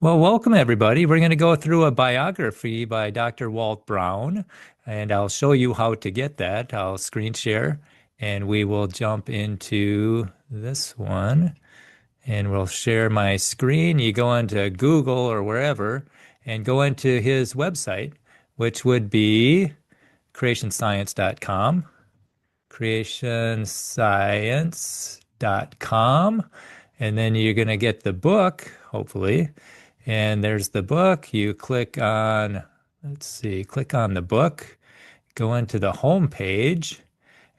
Well, welcome everybody. We're going to go through a biography by Dr. Walt Brown, and I'll show you how to get that. I'll screen share, and we will jump into this one, and we'll share my screen. You go into Google or wherever, and go into his website, which would be creationscience.com, creationscience.com, and then you're going to get the book, hopefully. And there's the book. You click on, let's see, click on the book, go into the home page,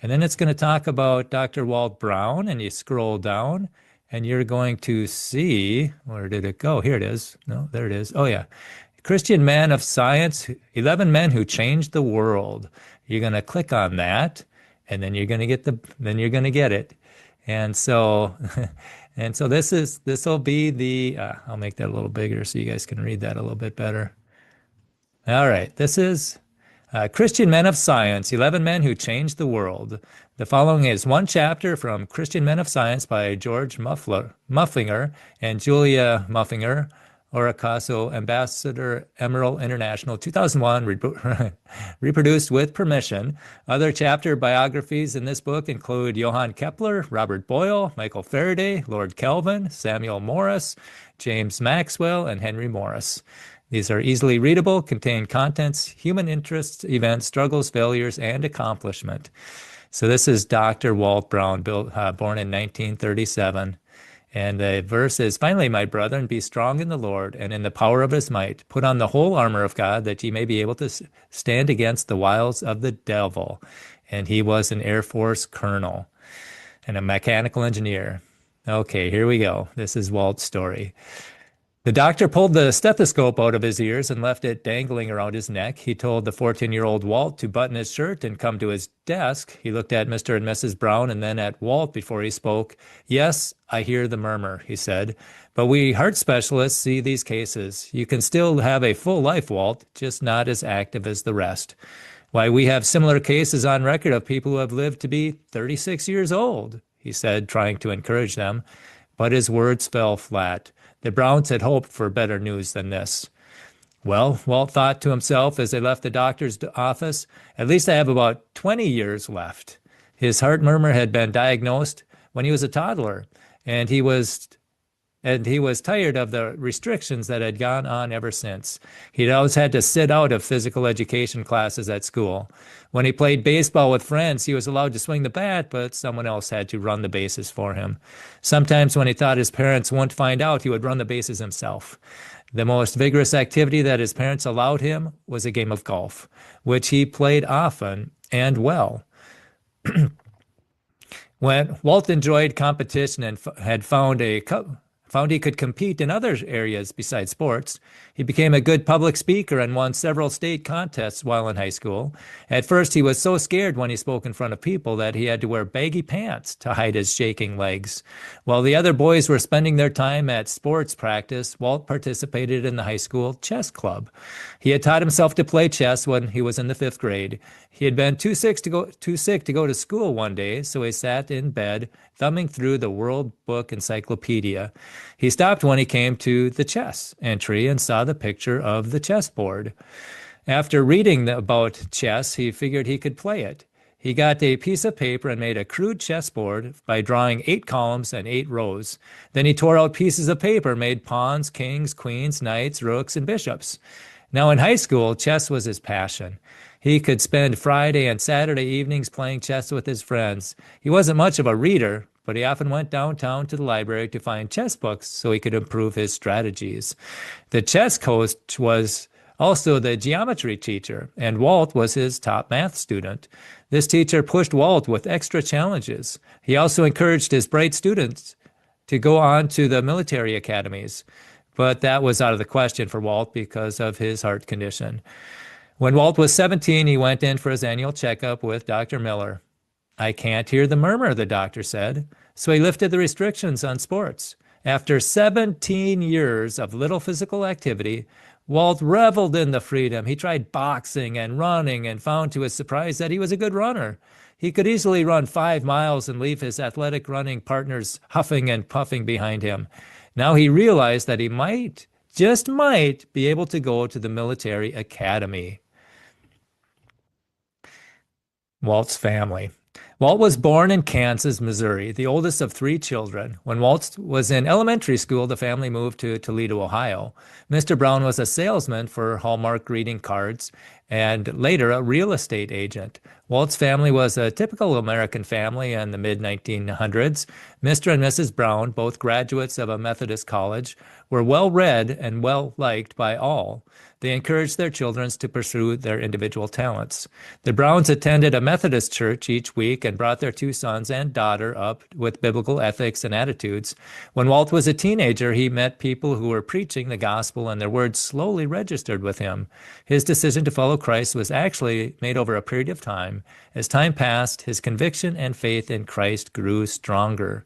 and then it's going to talk about Dr. Walt Brown, and you scroll down, and you're going to see, where did it go? Here it is. No, there it is. Oh, yeah. Christian Man of Science, 11 Men Who Changed the World. You're going to click on that, and then you're going to get it. And so this will be the I'll make that a little bigger so you guys can read that a little bit better. All right, this is Christian Men of Science, 11 Men Who Changed the World. The following is one chapter from Christian Men of Science by George Muffinger and Julia Muffinger, Oracaso, Ambassador Emerald International, 2001, reproduced with permission. Other chapter biographies in this book include Johann Kepler, Robert Boyle, Michael Faraday, Lord Kelvin, Samuel Morse, James Maxwell, and Henry Morris. These are easily readable, contain contents, human interests, events, struggles, failures, and accomplishment. So this is Dr. Walt Brown, born in 1937. And the verse is, finally, my brethren, be strong in the Lord and in the power of his might. Put on the whole armor of God that ye may be able to stand against the wiles of the devil. And he was an Air Force colonel and a mechanical engineer. Okay, here we go. This is Walt's story. The doctor pulled the stethoscope out of his ears and left it dangling around his neck. He told the 14-year-old Walt to button his shirt and come to his desk. He looked at Mr. and Mrs. Brown and then at Walt before he spoke. Yes, I hear the murmur, he said, but we heart specialists see these cases. You can still have a full life, Walt, just not as active as the rest. Why, we have similar cases on record of people who have lived to be 36 years old, he said, trying to encourage them. But his words fell flat. The Browns had hoped for better news than this. Well, Walt thought to himself as they left the doctor's office, at least I have about 20 years left. His heart murmur had been diagnosed when he was a toddler, and he was tired of the restrictions that had gone on ever since. He'd always had to sit out of physical education classes at school. When he played baseball with friends, he was allowed to swing the bat, but someone else had to run the bases for him. Sometimes when he thought his parents wouldn't find out, he would run the bases himself. The most vigorous activity that his parents allowed him was a game of golf, which he played often and well. When Walt enjoyed competition and had found he could compete in other areas besides sports. He became a good public speaker and won several state contests while in high school. At first, he was so scared when he spoke in front of people that he had to wear baggy pants to hide his shaking legs. While the other boys were spending their time at sports practice, Walt participated in the high school chess club. He had taught himself to play chess when he was in the 5th grade. He had been too sick to go to school one day, so he sat in bed, thumbing through the World Book Encyclopedia. He stopped when he came to the chess entry and saw the picture of the chessboard. After reading about chess, he figured he could play it. He got a piece of paper and made a crude chessboard by drawing 8 columns and 8 rows. Then he tore out pieces of paper, made pawns, kings, queens, knights, rooks, and bishops. Now in high school, chess was his passion. He could spend Friday and Saturday evenings playing chess with his friends. He wasn't much of a reader, but he often went downtown to the library to find chess books so he could improve his strategies. The chess coach was also the geometry teacher, and Walt was his top math student. This teacher pushed Walt with extra challenges. He also encouraged his bright students to go on to the military academies, but that was out of the question for Walt because of his heart condition. When Walt was 17, he went in for his annual checkup with Dr. Miller. I can't hear the murmur, the doctor said, so he lifted the restrictions on sports. After 17 years of little physical activity, Walt reveled in the freedom. He tried boxing and running and found to his surprise that he was a good runner. He could easily run 5 miles and leave his athletic running partners huffing and puffing behind him. Now he realized that he might just might be able to go to the military academy. Walt's family. Walt was born in Kansas, Missouri, the oldest of three children. When Walt was in elementary school, the family moved to Toledo, Ohio. Mr. Brown was a salesman for Hallmark greeting cards and later a real estate agent. Walt's family was a typical American family in the mid 1900s. Mr. and Mrs. Brown, both graduates of a Methodist college, were well read and well liked by all. They encouraged their children to pursue their individual talents. The Browns attended a Methodist church each week and brought their two sons and daughter up with biblical ethics and attitudes. When Walt was a teenager, he met people who were preaching the gospel, and their words slowly registered with him. His decision to follow Christ was actually made over a period of time. As time passed, his conviction and faith in Christ grew stronger.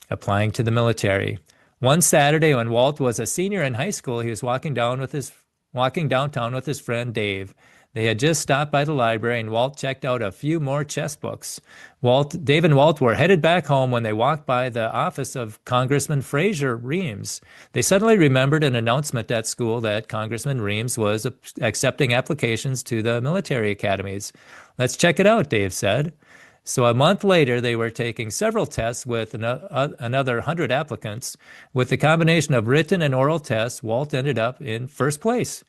Applying to the military. One Saturday when Walt was a senior in high school, he was walking downtown with his friend Dave. They had just stopped by the library and Walt checked out a few more chess books. Dave and Walt were headed back home when they walked by the office of Congressman Fraser Reams. They suddenly remembered an announcement at school that Congressman Reams was accepting applications to the military academies. "Let's check it out," Dave said. So a month later, they were taking several tests with another 100 applicants. With the combination of written and oral tests, Walt ended up in first place.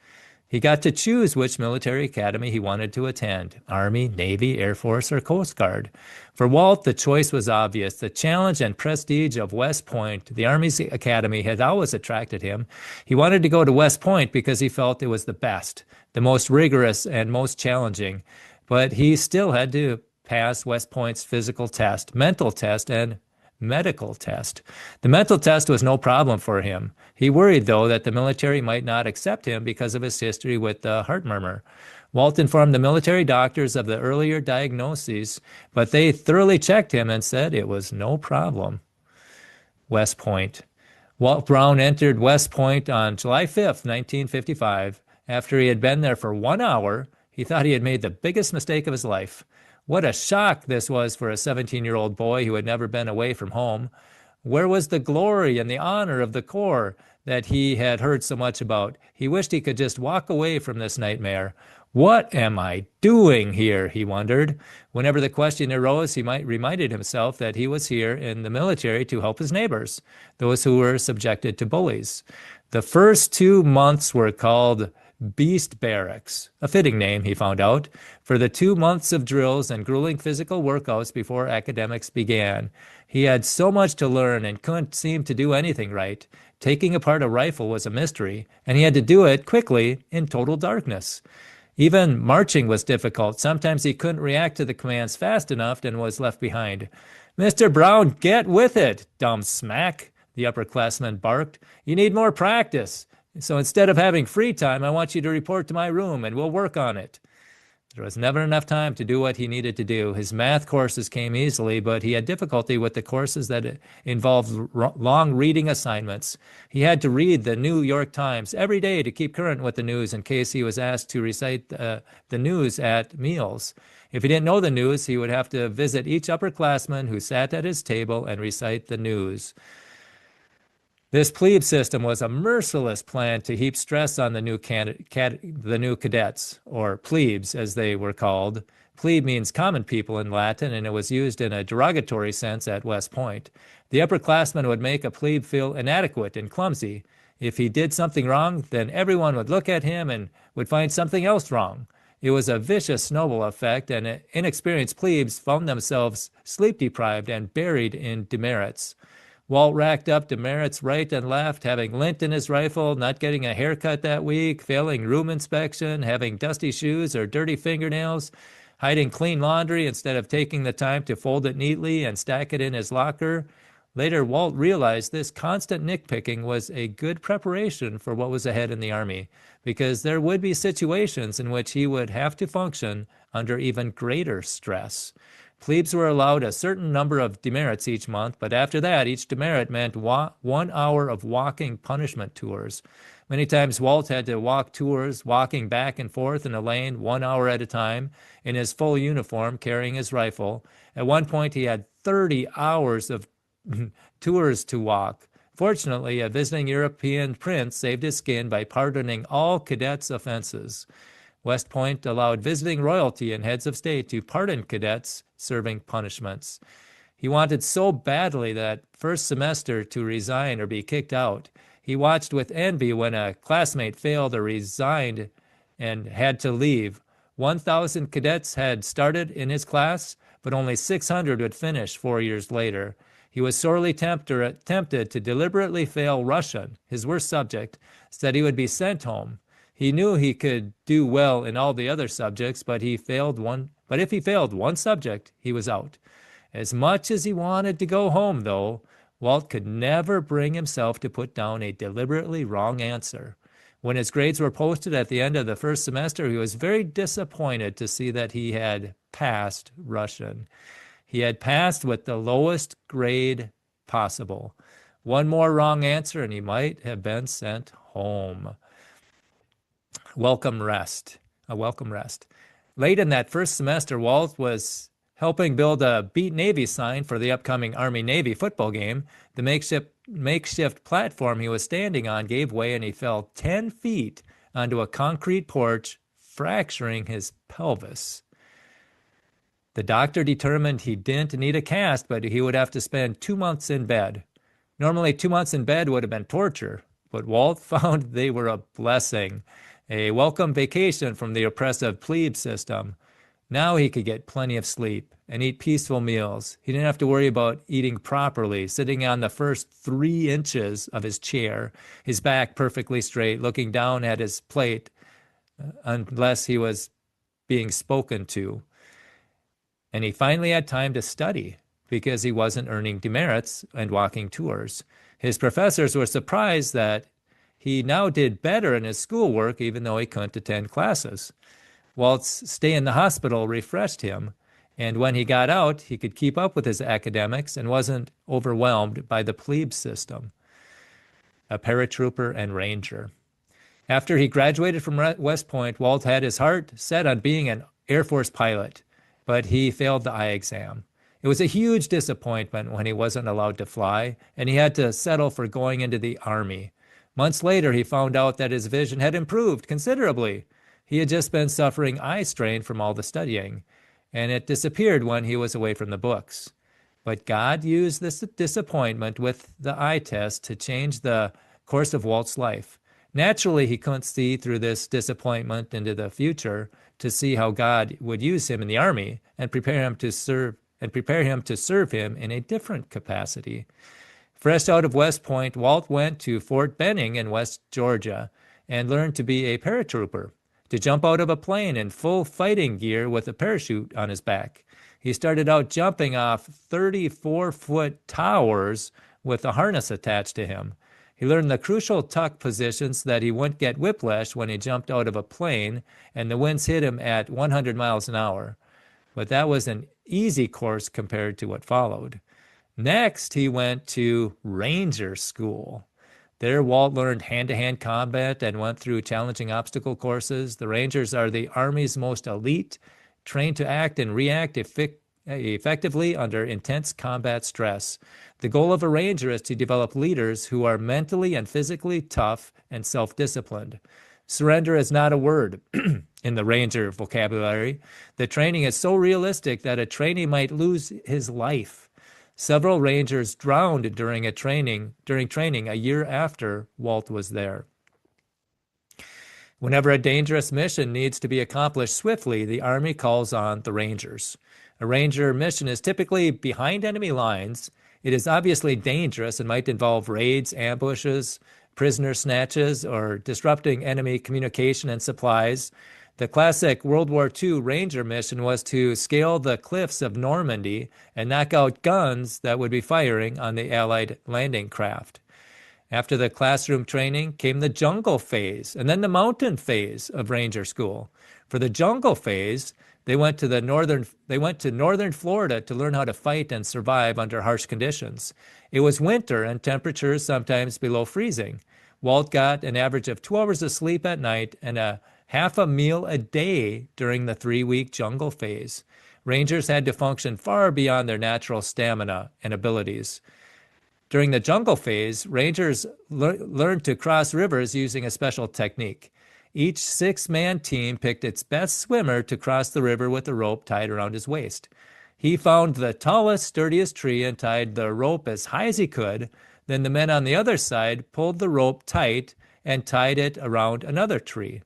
He got to choose which military academy he wanted to attend: Army, Navy, Air Force, or Coast Guard. For Walt, the choice was obvious. The challenge and prestige of West Point, the Army's academy, had always attracted him. He wanted to go to West Point because he felt it was the best, the most rigorous, and most challenging. But he still had to pass West Point's physical test, mental test, and medical test. The mental test was no problem for him. He worried, though, that the military might not accept him because of his history with the heart murmur. Walt informed the military doctors of the earlier diagnoses, but they thoroughly checked him and said it was no problem. West Point. Walt Brown entered West Point on July 5th, 1955. After he had been there for 1 hour, he thought he had made the biggest mistake of his life. What a shock this was for a 17-year-old boy who had never been away from home. Where was the glory and the honor of the Corps that he had heard so much about? He wished he could just walk away from this nightmare. What am I doing here? He wondered. Whenever the question arose, he reminded himself that he was here in the military to help his neighbors, those who were subjected to bullies. The first 2 months were called Beast Barracks, a fitting name, he found out, for the 2 months of drills and grueling physical workouts before academics began. He had so much to learn and couldn't seem to do anything right. Taking apart a rifle was a mystery, and he had to do it quickly in total darkness. Even marching was difficult. Sometimes he couldn't react to the commands fast enough and was left behind. "Mr. Brown, get with it, dumb smack," the upperclassman barked. "You need more practice. So instead of having free time, I want you to report to my room and we'll work on it." There was never enough time to do what he needed to do. His math courses came easily, but he had difficulty with the courses that involved long reading assignments. He had to read the New York Times every day to keep current with the news in case he was asked to recite the news at meals. If he didn't know the news, he would have to visit each upperclassman who sat at his table and recite the news. This plebe system was a merciless plan to heap stress on the new cadets, or plebes as they were called. Plebe means common people in Latin, and it was used in a derogatory sense at West Point. The upperclassmen would make a plebe feel inadequate and clumsy. If he did something wrong, then everyone would look at him and would find something else wrong. It was a vicious snowball effect, and inexperienced plebes found themselves sleep-deprived and buried in demerits. Walt racked up demerits right and left, having lint in his rifle, not getting a haircut that week, failing room inspection, having dusty shoes or dirty fingernails, hiding clean laundry instead of taking the time to fold it neatly and stack it in his locker. Later, Walt realized this constant nitpicking was a good preparation for what was ahead in the Army, because there would be situations in which he would have to function under even greater stress. Plebes were allowed a certain number of demerits each month, but after that, each demerit meant 1 hour of walking punishment tours. Many times Walt had to walk tours, walking back and forth in a lane 1 hour at a time, in his full uniform, carrying his rifle. At one point, he had 30 hours of tours to walk. Fortunately, a visiting European prince saved his skin by pardoning all cadets' offenses. West Point allowed visiting royalty and heads of state to pardon cadets serving punishments. He wanted so badly that first semester to resign or be kicked out. He watched with envy when a classmate failed or resigned and had to leave. 1,000 cadets had started in his class, but only 600 would finish 4 years later. He was sorely tempted to deliberately fail Russian, his worst subject, so that he would be sent home. He knew he could do well in all the other subjects, but if he failed one subject, he was out. As much as he wanted to go home, though, Walt could never bring himself to put down a deliberately wrong answer. When his grades were posted at the end of the first semester, he was very disappointed to see that he had passed Russian. He had passed with the lowest grade possible. One more wrong answer, and he might have been sent home. Welcome rest. A welcome rest. Late in that first semester, Walt was helping build a Beat Navy sign for the upcoming Army-Navy football game. The makeshift platform he was standing on gave way and he fell 10 feet onto a concrete porch, fracturing his pelvis. The doctor determined he didn't need a cast, but he would have to spend 2 months in bed. Normally, 2 months in bed would have been torture, but Walt found they were a blessing, a welcome vacation from the oppressive plebe system. Now he could get plenty of sleep and eat peaceful meals. He didn't have to worry about eating properly, sitting on the first 3 inches of his chair, his back perfectly straight, looking down at his plate, unless he was being spoken to. And he finally had time to study because he wasn't earning demerits and walking tours. His professors were surprised that he now did better in his schoolwork even though he couldn't attend classes. Walt's stay in the hospital refreshed him, and when he got out, he could keep up with his academics and wasn't overwhelmed by the plebe system. A paratrooper and ranger. After he graduated from West Point, Walt had his heart set on being an Air Force pilot, but he failed the eye exam. It was a huge disappointment when he wasn't allowed to fly, and he had to settle for going into the Army. Months later, he found out that his vision had improved considerably. He had just been suffering eye strain from all the studying, and it disappeared when he was away from the books. But God used this disappointment with the eye test to change the course of Walt's life. Naturally, he couldn't see through this disappointment into the future to see how God would use him in the Army and prepare him to serve him in a different capacity. Fresh out of West Point, Walt went to Fort Benning in West Georgia and learned to be a paratrooper, to jump out of a plane in full fighting gear with a parachute on his back. He started out jumping off 34-foot towers with a harness attached to him. He learned the crucial tuck positions so that he wouldn't get whiplash when he jumped out of a plane and the winds hit him at 100 miles an hour. But that was an easy course compared to what followed. Next, he went to Ranger School. There, Walt learned hand-to-hand combat and went through challenging obstacle courses. The Rangers are the Army's most elite, trained to act and react effectively under intense combat stress. The goal of a Ranger is to develop leaders who are mentally and physically tough and self-disciplined. Surrender is not a word in the Ranger vocabulary. The training is so realistic that a trainee might lose his life. Several Rangers drowned during training a year after Walt was there. Whenever a dangerous mission needs to be accomplished swiftly, the Army calls on the Rangers. A Ranger mission is typically behind enemy lines. It is obviously dangerous and might involve raids, ambushes, prisoner snatches, or disrupting enemy communication and supplies. The classic World War II Ranger mission was to scale the cliffs of Normandy and knock out guns that would be firing on the Allied landing craft. After the classroom training came the jungle phase and then the mountain phase of Ranger School. For the jungle phase, they went to northern Florida to learn how to fight and survive under harsh conditions. It was winter and temperatures sometimes below freezing. Walt got an average of 2 hours of sleep at night and a half a meal a day during the 3-week jungle phase. Rangers had to function far beyond their natural stamina and abilities. During the jungle phase, rangers learned to cross rivers using a special technique. Each six-man team picked its best swimmer to cross the river with a rope tied around his waist. He found the tallest, sturdiest tree and tied the rope as high as he could. Then the men on the other side pulled the rope tight and tied it around another tree.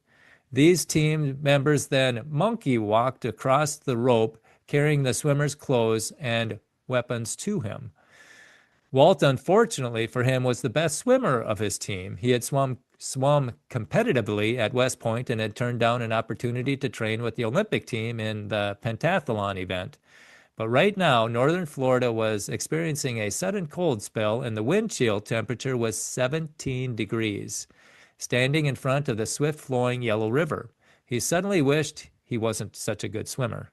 These team members then monkey walked across the rope, carrying the swimmer's clothes and weapons to him. Walt, unfortunately for him, was the best swimmer of his team. He had swum competitively at West Point and had turned down an opportunity to train with the Olympic team in the pentathlon event. But right now, northern Florida was experiencing a sudden cold spell, and the wind chill temperature was 17 degrees. Standing in front of the swift-flowing Yellow River, he suddenly wished he wasn't such a good swimmer.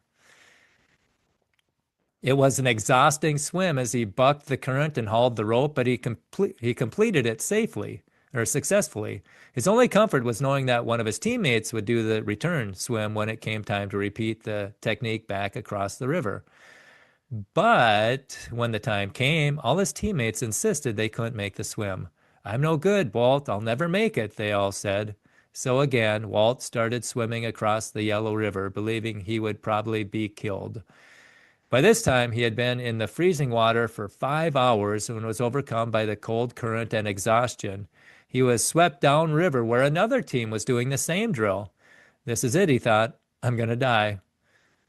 It was an exhausting swim as he bucked the current and hauled the rope, but he completed it successfully. His only comfort was knowing that one of his teammates would do the return swim when it came time to repeat the technique back across the river. But when the time came, all his teammates insisted they couldn't make the swim. "I'm no good, Walt. I'll never make it," they all said. So again, Walt started swimming across the Yellow River, believing he would probably be killed. By this time, he had been in the freezing water for 5 hours and was overcome by the cold current and exhaustion. He was swept downriver where another team was doing the same drill. "This is it," he thought. "I'm going to die."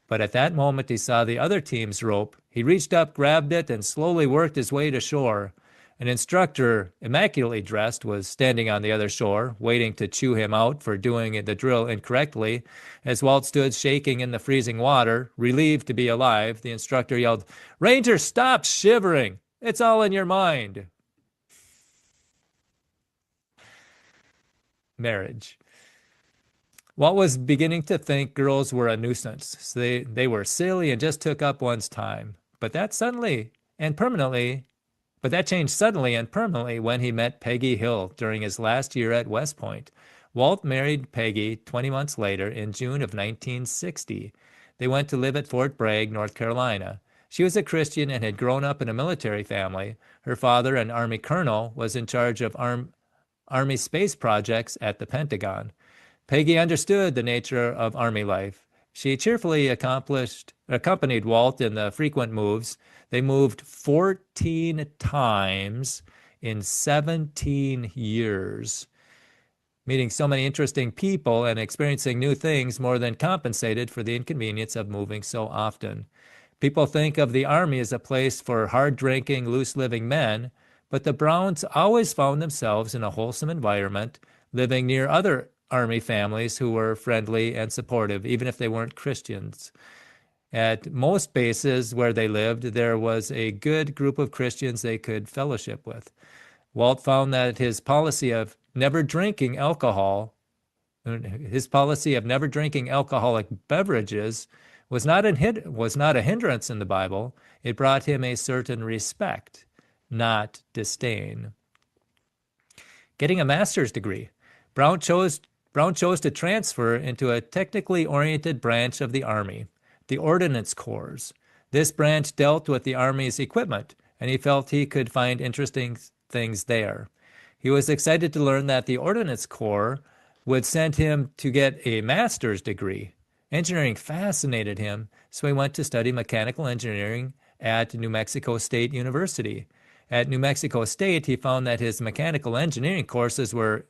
But at that moment, he saw the other team's rope. He reached up, grabbed it, and slowly worked his way to shore. An instructor, immaculately dressed, was standing on the other shore, waiting to chew him out for doing the drill incorrectly. As Walt stood shaking in the freezing water, relieved to be alive, the instructor yelled, "Ranger, stop shivering! It's all in your mind." Marriage. Walt was beginning to think girls were a nuisance. So they were silly and just took up one's time. But that changed suddenly and permanently when he met Peggy Hill during his last year at West Point. Walt married Peggy 20 months later in June of 1960. They went to live at Fort Bragg, North Carolina. She was a Christian and had grown up in a military family. Her father, an Army colonel, was in charge of Army space projects at the Pentagon. Peggy understood the nature of Army life. She cheerfully accompanied Walt in the frequent moves. They moved 14 times in 17 years. Meeting so many interesting people and experiencing new things more than compensated for the inconvenience of moving so often. People think of the Army as a place for hard-drinking, loose-living men, but the Browns always found themselves in a wholesome environment, living near other Army families who were friendly and supportive, even if they weren't Christians. At most bases where they lived, there was a good group of Christians they could fellowship with. Walt found that his policy of never drinking alcoholic beverages was not a hindrance in the Bible. It brought him a certain respect, not disdain. Getting a master's degree. Brown chose to transfer into a technically oriented branch of the Army, the Ordnance Corps. This branch dealt with the Army's equipment, and he felt he could find interesting things there. He was excited to learn that the Ordnance Corps would send him to get a master's degree. Engineering fascinated him, so he went to study mechanical engineering at New Mexico State University. At New Mexico State, he found that his mechanical engineering courses were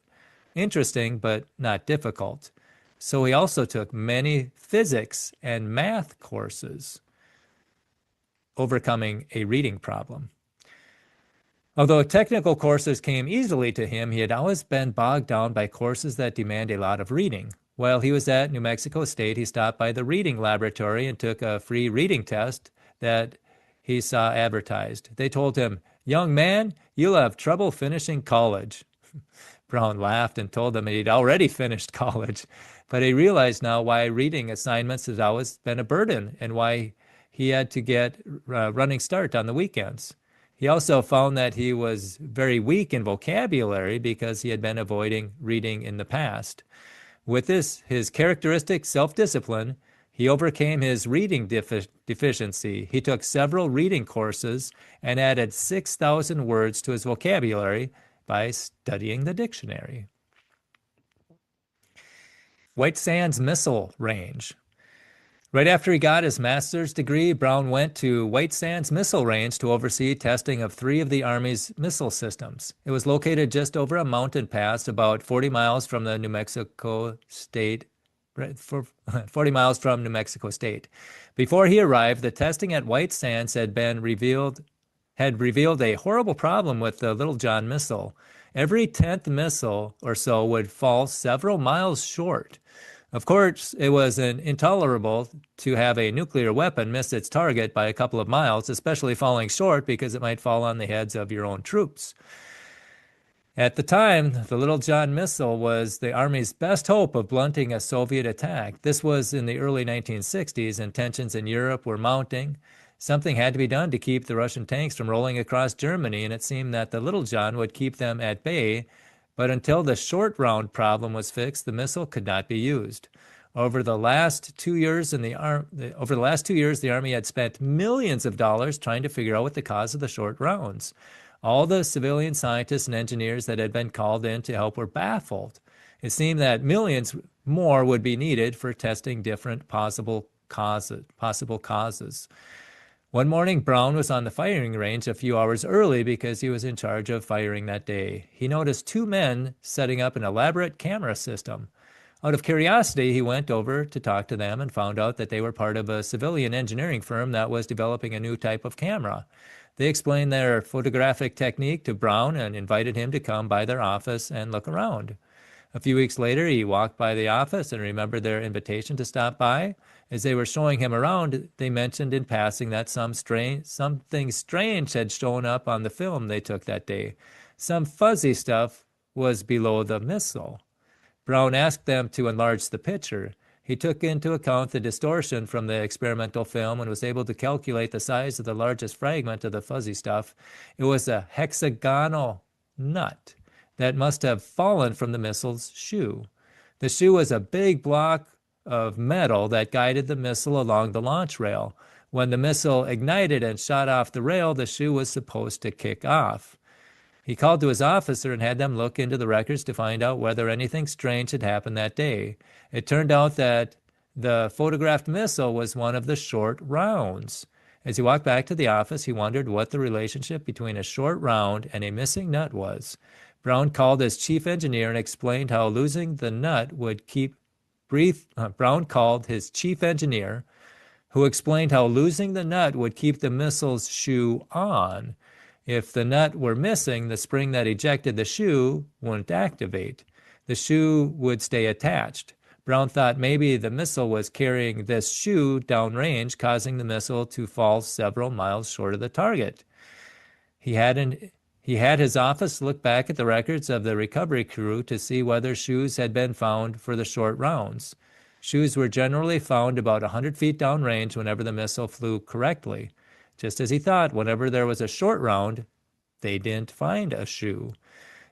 interesting but not difficult. So he also took many physics and math courses, overcoming a reading problem. Although technical courses came easily to him, he had always been bogged down by courses that demand a lot of reading. While he was at New Mexico State, he stopped by the reading laboratory and took a free reading test that he saw advertised. They told him, "Young man, you'll have trouble finishing college." Brown laughed and told them he'd already finished college, but he realized now why reading assignments has always been a burden and why he had to get running start on the weekends. He also found that he was very weak in vocabulary because he had been avoiding reading in the past. With his characteristic self-discipline, He overcame his reading deficiency. He took several reading courses and added 6,000 words to his vocabulary by studying the dictionary. White Sands Missile Range. Right after he got his master's degree, Brown went to White Sands Missile Range to oversee testing of 3 of the Army's missile systems. It was located just over a mountain pass about 40 miles from the New Mexico State, 40 miles from New Mexico State. Before he arrived, the testing at White Sands had revealed a horrible problem with the Little John missile. Every 10th missile or so would fall several miles short. Of course, it was intolerable to have a nuclear weapon miss its target by a couple of miles, especially falling short because it might fall on the heads of your own troops. At the time, the Little John missile was the Army's best hope of blunting a Soviet attack. This was in the early 1960s, and tensions in Europe were mounting. Something had to be done to keep the Russian tanks from rolling across Germany, and it seemed that the Little John would keep them at bay. But until the short round problem was fixed, the missile could not be used. Over the last 2 years, the Army had spent millions of dollars trying to figure out what the cause of the short rounds. All the civilian scientists and engineers that had been called in to help were baffled. It seemed that millions more would be needed for testing different possible causes. One morning, Brown was on the firing range a few hours early because he was in charge of firing that day. He noticed 2 men setting up an elaborate camera system. Out of curiosity, he went over to talk to them and found out that they were part of a civilian engineering firm that was developing a new type of camera. They explained their photographic technique to Brown and invited him to come by their office and look around. A few weeks later, he walked by the office and remembered their invitation to stop by. As they were showing him around, they mentioned in passing that something strange had shown up on the film they took that day. Some fuzzy stuff was below the missile. Brown asked them to enlarge the picture. He took into account the distortion from the experimental film and was able to calculate the size of the largest fragment of the fuzzy stuff. It was a hexagonal nut that must have fallen from the missile's shoe. The shoe was a big block of metal that guided the missile along the launch rail. When the missile ignited and shot off the rail, the shoe was supposed to kick off. He called to his officer and had them look into the records to find out whether anything strange had happened that day. It turned out that the photographed missile was one of the short rounds. As he walked back to the office, he wondered what the relationship between a short round and a missing nut was. Brown called his chief engineer and explained how losing the nut would keep Brown called his chief engineer, who explained how losing the nut would keep the missile's shoe on. If the nut were missing, the spring that ejected the shoe wouldn't activate. The shoe would stay attached. Brown thought maybe the missile was carrying this shoe downrange, causing the missile to fall several miles short of the target. He had his office look back at the records of the recovery crew to see whether shoes had been found for the short rounds. Shoes were generally found about 100 feet downrange whenever the missile flew correctly. Just as he thought, whenever there was a short round, they didn't find a shoe.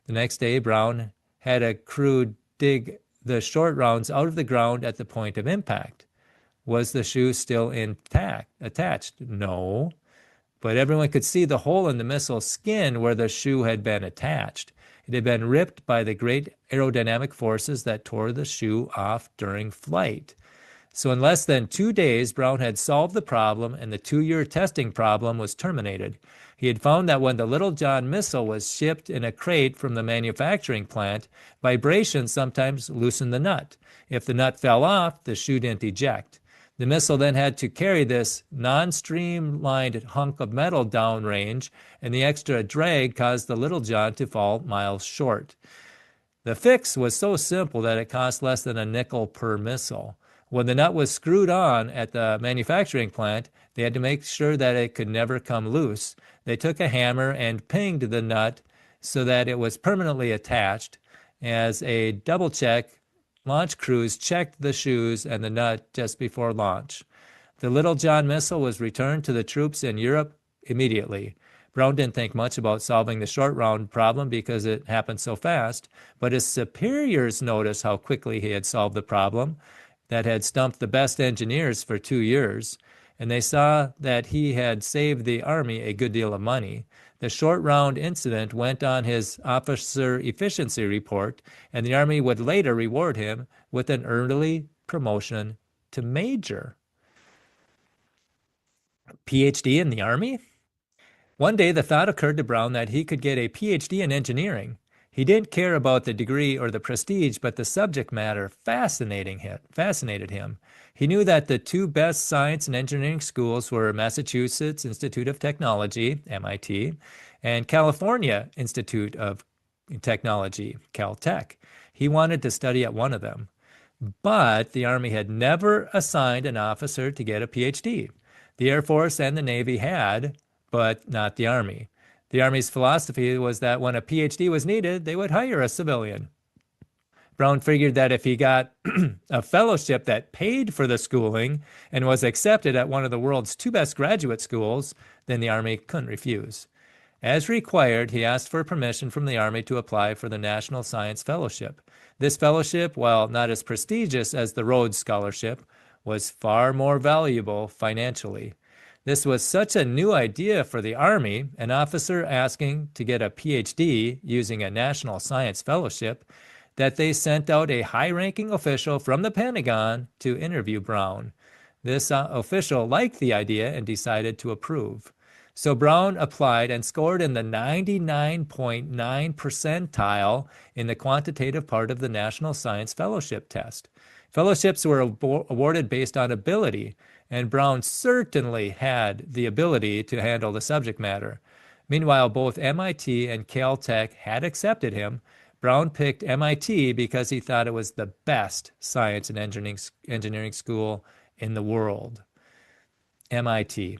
The next day, Brown had a crew dig the short rounds out of the ground at the point of impact. Was the shoe still attached? No. But everyone could see the hole in the missile's skin where the shoe had been attached. It had been ripped by the great aerodynamic forces that tore the shoe off during flight. So in less than 2 days, Brown had solved the problem, and the 2-year testing problem was terminated. He had found that when the Little John missile was shipped in a crate from the manufacturing plant, vibrations sometimes loosened the nut. If the nut fell off, the shoe didn't eject. The missile then had to carry this non-streamlined hunk of metal downrange, and the extra drag caused the Little John to fall miles short. The fix was so simple that it cost less than a nickel per missile. When the nut was screwed on at the manufacturing plant, they had to make sure that it could never come loose. They took a hammer and pinged the nut so that it was permanently attached. As a double check, launch crews checked the shoes and the nut just before launch. The Little John missile was returned to the troops in Europe immediately. Brown didn't think much about solving the short round problem because it happened so fast, but his superiors noticed how quickly he had solved the problem. that had stumped the best engineers for 2 years, and they saw that he had saved the Army a good deal of money. The short round incident went on his officer efficiency report, and the Army would later reward him with an early promotion to major. PhD in the Army? One day, the thought occurred to Brown that he could get a PhD in engineering. He didn't care about the degree or the prestige, but the subject matter fascinated him. He knew that the two best science and engineering schools were Massachusetts Institute of Technology, MIT, and California Institute of Technology, Caltech. He wanted to study at one of them. But the Army had never assigned an officer to get a PhD. The Air Force and the Navy had, but not the Army. The Army's philosophy was that when a PhD was needed, they would hire a civilian. Brown figured that if he got a fellowship that paid for the schooling and was accepted at one of the world's two best graduate schools, then the Army couldn't refuse. As required, he asked for permission from the Army to apply for the National Science Fellowship. This fellowship, while not as prestigious as the Rhodes Scholarship, was far more valuable financially. This was such a new idea for the Army, an officer asking to get a PhD using a National Science Fellowship, that they sent out a high-ranking official from the Pentagon to interview Brown. This official liked the idea and decided to approve. So Brown applied and scored in the 99.9 percentile in the quantitative part of the National Science Fellowship test. Fellowships were awarded based on ability, and Brown certainly had the ability to handle the subject matter. Meanwhile, both MIT and Caltech had accepted him. Brown picked MIT because he thought it was the best science and engineering school in the world. MIT.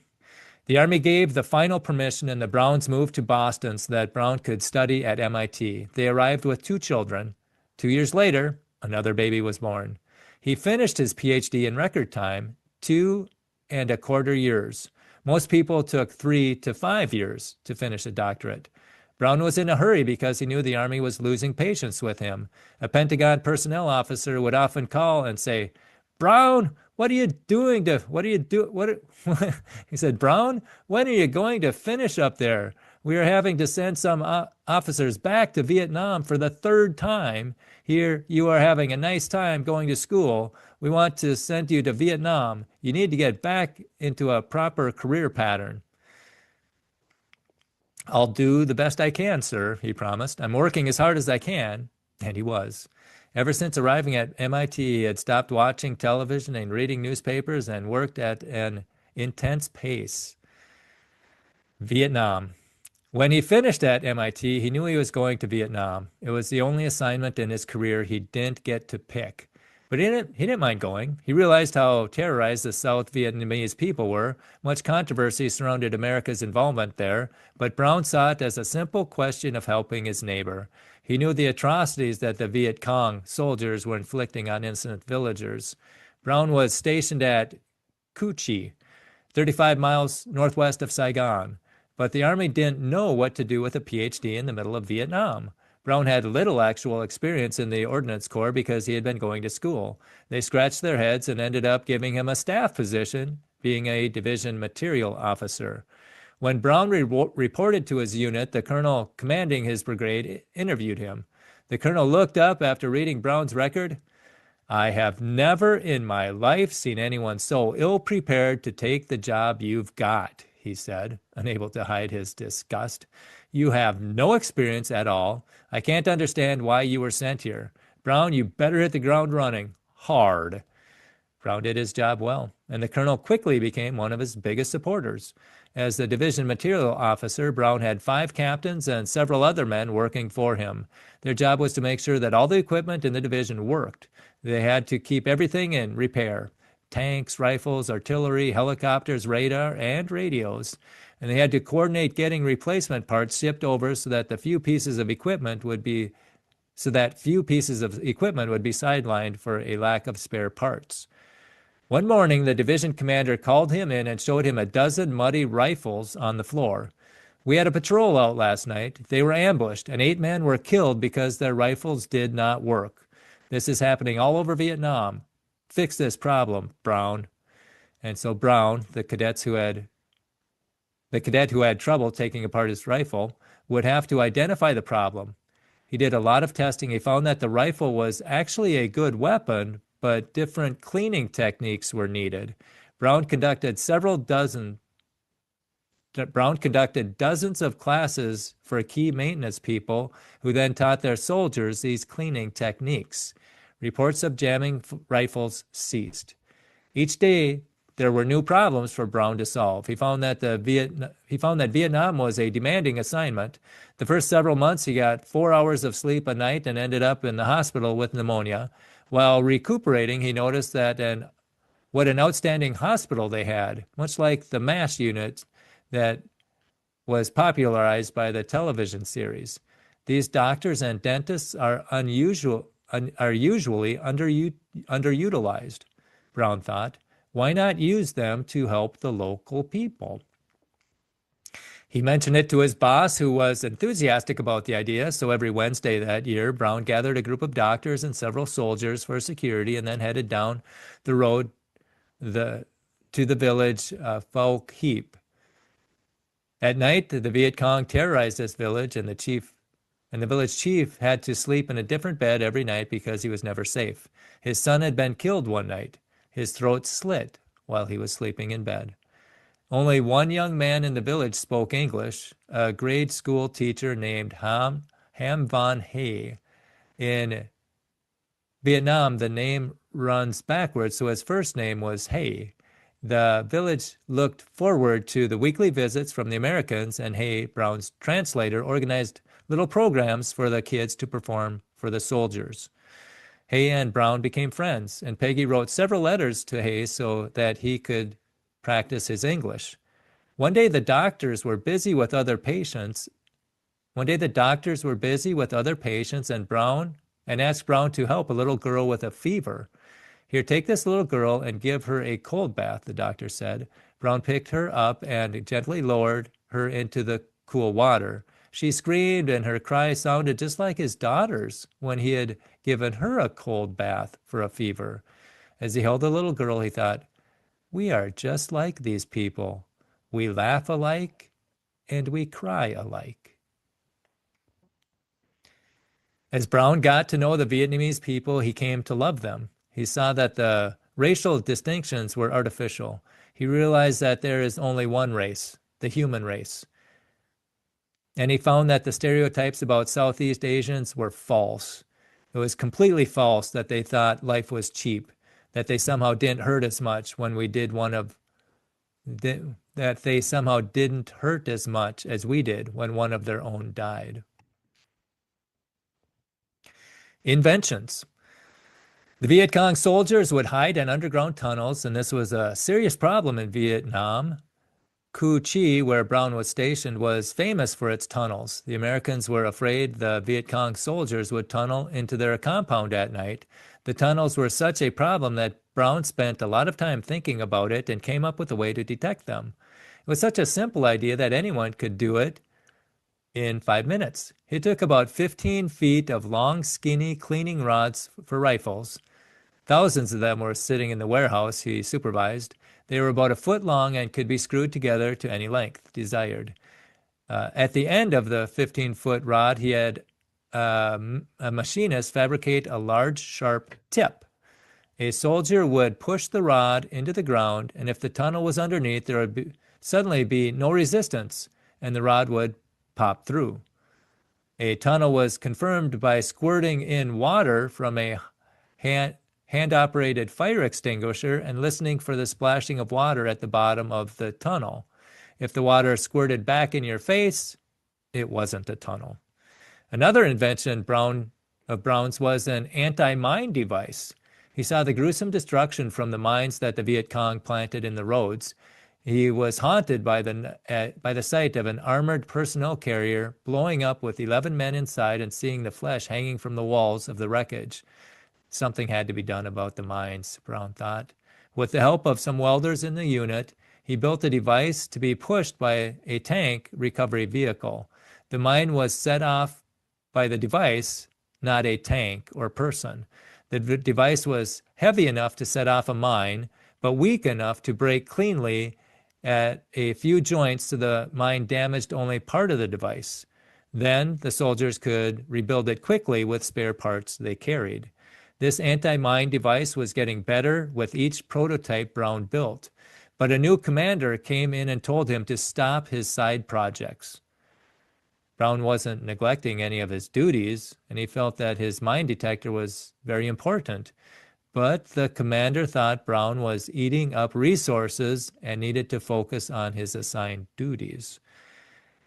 The Army gave the final permission and the Browns moved to Boston so that Brown could study at MIT. They arrived with 2 children. 2 years later, another baby was born. He finished his PhD in record time, 2.25 years. Most people took 3 to 5 years to finish a doctorate. Brown was in a hurry because he knew the Army was losing patience with him. A Pentagon personnel officer would often call and say, "Brown, what are you doing to, what are you do, what, he said, "Brown, when are you going to finish up there? We are having to send some officers back to Vietnam for the 3rd time. Here you are having a nice time going to school. We want to send you to Vietnam. You need to get back into a proper career pattern." "I'll do the best I can, sir," he promised. "I'm working as hard as I can." And he was. Ever since arriving at MIT, he had stopped watching television and reading newspapers and worked at an intense pace. Vietnam. When he finished at MIT, he knew he was going to Vietnam. It was the only assignment in his career he didn't get to pick. But he didn't mind going. He realized how terrorized the South Vietnamese people were. Much controversy surrounded America's involvement there, but Brown saw it as a simple question of helping his neighbor. He knew the atrocities that the Viet Cong soldiers were inflicting on innocent villagers. Brown was stationed at Cu Chi, 35 miles northwest of Saigon, but the Army didn't know what to do with a PhD in the middle of Vietnam. Brown had little actual experience in the Ordnance Corps because he had been going to school. They scratched their heads and ended up giving him a staff position, being a division material officer. When Brown reported to his unit, the colonel commanding his brigade interviewed him. The colonel looked up after reading Brown's record. "I have never in my life seen anyone so ill-prepared to take the job you've got," he said, unable to hide his disgust. "You have no experience at all. I can't understand why you were sent here. Brown, you better hit the ground running. Hard." Brown did his job well, and the colonel quickly became one of his biggest supporters. As the division material officer, Brown had 5 captains and several other men working for him. Their job was to make sure that all the equipment in the division worked. They had to keep everything in repair: tanks, rifles, artillery, helicopters, radar, and radios. And they had to coordinate getting replacement parts shipped over so that few pieces of equipment would be sidelined for a lack of spare parts. One morning, the division commander called him in and showed him a dozen muddy rifles on the floor. "We had a patrol out last night. They were ambushed, and 8 men were killed because their rifles did not work. This is happening all over Vietnam. fix this problem, Brown. And so Brown, the cadet who had trouble taking apart his rifle, would have to identify the problem. He did a lot of testing. He found that the rifle was actually a good weapon, but different cleaning techniques were needed. Brown conducted dozens of classes for key maintenance people who then taught their soldiers these cleaning techniques. Reports of jamming rifles ceased. Each day, there were new problems for Brown to solve. He found that Vietnam was a demanding assignment. The first several months, he got 4 hours of sleep a night and ended up in the hospital with pneumonia. While recuperating, he noticed what an outstanding hospital they had, much like the MASH unit that was popularized by the television series. These doctors and dentists are usually underutilized, Brown thought. Why not use them to help the local people? He mentioned it to his boss, who was enthusiastic about the idea. So every Wednesday that year, Brown gathered a group of doctors and several soldiers for security and then headed down the road to the village Folk Heap. At night, the Viet Cong terrorized this village, and the village chief had to sleep in a different bed every night because he was never safe. His son had been killed one night. His throat slit while he was sleeping in bed. Only one young man in the village spoke English, a grade school teacher named Ham Van Hay. In Vietnam, the name runs backwards, so his first name was Hay. The village looked forward to the weekly visits from the Americans, and Hay, Brown's translator, organized little programs for the kids to perform for the soldiers. Hay and Brown became friends, and Peggy wrote several letters to Hay so that he could practice his English. One day the doctors were busy with other patients and asked Brown to help a little girl with a fever. Here, take this little girl and give her a cold bath, the doctor said. Brown picked her up and gently lowered her into the cool water. She screamed, and her cry sounded just like his daughter's when he had given her a cold bath for a fever. As he held the little girl, he thought, we are just like these people. We laugh alike, and we cry alike. As Brown got to know the Vietnamese people, he came to love them. He saw that the racial distinctions were artificial. He realized that there is only one race, the human race. And he found that the stereotypes about Southeast Asians were false. It was completely false that they thought life was cheap, that they somehow didn't hurt as much when we did that they somehow didn't hurt as much as we did when one of their own died. Inventions. The Viet Cong soldiers would hide in underground tunnels, and this was a serious problem in Vietnam. Cu Chi, where Brown was stationed, was famous for its tunnels. The Americans were afraid the Viet Cong soldiers would tunnel into their compound at night. The tunnels were such a problem that Brown spent a lot of time thinking about it and came up with a way to detect them. It was such a simple idea that anyone could do it in 5 minutes. He took about 15 feet of long, skinny cleaning rods for rifles. Thousands of them were sitting in the warehouse he supervised. They were about a foot long and could be screwed together to any length desired. At the end of the 15-foot rod, he had a machinist fabricate a large, sharp tip. A soldier would push the rod into the ground, and if the tunnel was underneath, there would suddenly be no resistance, and the rod would pop through. A tunnel was confirmed by squirting in water from a hand-operated fire extinguisher and listening for the splashing of water at the bottom of the tunnel. If the water squirted back in your face, it wasn't a tunnel. Another invention of Brown's was an anti-mine device. He saw the gruesome destruction from the mines that the Viet Cong planted in the roads. He was haunted by the sight of an armored personnel carrier blowing up with 11 men inside and seeing the flesh hanging from the walls of the wreckage. Something had to be done about the mines, Brown thought. With the help of some welders in the unit, he built a device to be pushed by a tank recovery vehicle. The mine was set off by the device, not a tank or person. The device was heavy enough to set off a mine, but weak enough to break cleanly at a few joints so the mine damaged only part of the device. Then the soldiers could rebuild it quickly with spare parts they carried. This anti-mine device was getting better with each prototype Brown built, but a new commander came in and told him to stop his side projects. Brown wasn't neglecting any of his duties, and he felt that his mine detector was very important. But the commander thought Brown was eating up resources and needed to focus on his assigned duties.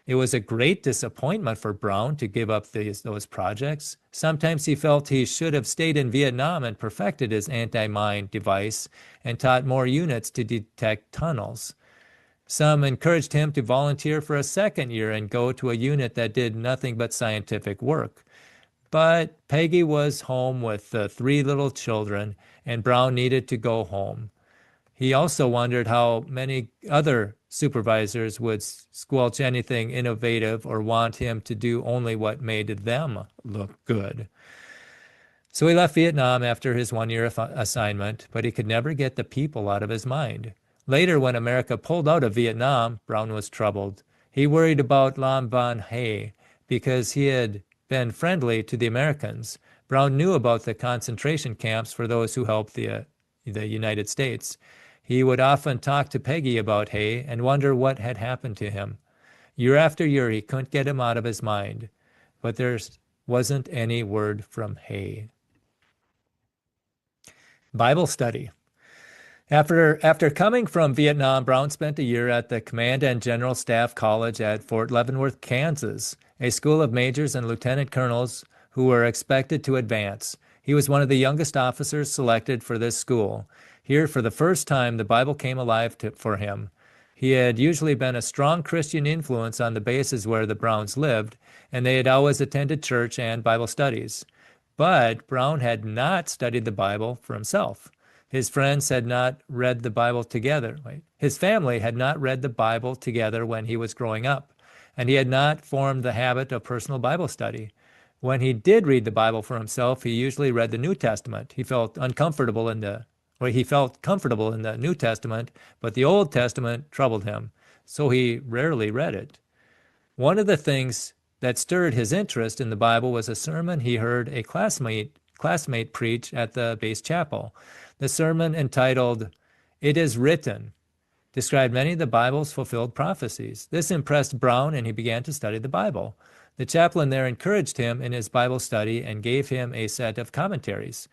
It was a great disappointment for Brown to give up those projects. Sometimes he felt he should have stayed in Vietnam and perfected his anti-mine device and taught more units to detect tunnels. Some encouraged him to volunteer for a second year and go to a unit that did nothing but scientific work. But Peggy was home with the three little children, and Brown needed to go home. He also wondered how many other supervisors would squelch anything innovative or want him to do only what made them look good. So he left Vietnam after his one-year assignment, but he could never get the people out of his mind. Later, when America pulled out of Vietnam, Brown was troubled. He worried about Lam Van Hay because he had been friendly to the Americans. Brown knew about the concentration camps for those who helped the United States. He would often talk to Peggy about Hay and wonder what had happened to him. Year after year, he couldn't get him out of his mind, but there wasn't any word from Hay. Bible study. After coming from Vietnam, Brown spent a year at the Command and General Staff College at Fort Leavenworth, Kansas, a school of majors and lieutenant colonels who were expected to advance. He was one of the youngest officers selected for this school. Here, for the first time, the Bible came alive for him. He had usually been a strong Christian influence on the bases where the Browns lived, and they had always attended church and Bible studies. But Brown had not studied the Bible for himself. His friends had not read the Bible together. His family had not read the Bible together when he was growing up, and he had not formed the habit of personal Bible study. When he did read the Bible for himself, he usually read the New Testament. He felt comfortable in the New Testament, but the Old Testament troubled him, so he rarely read it. One of the things that stirred his interest in the Bible was a sermon he heard a classmate preach at the base chapel. The sermon, entitled "It is Written," described many of the Bible's fulfilled prophecies. This impressed Brown, and he began to study the Bible. The chaplain there encouraged him in his Bible study and gave him a set of commentaries.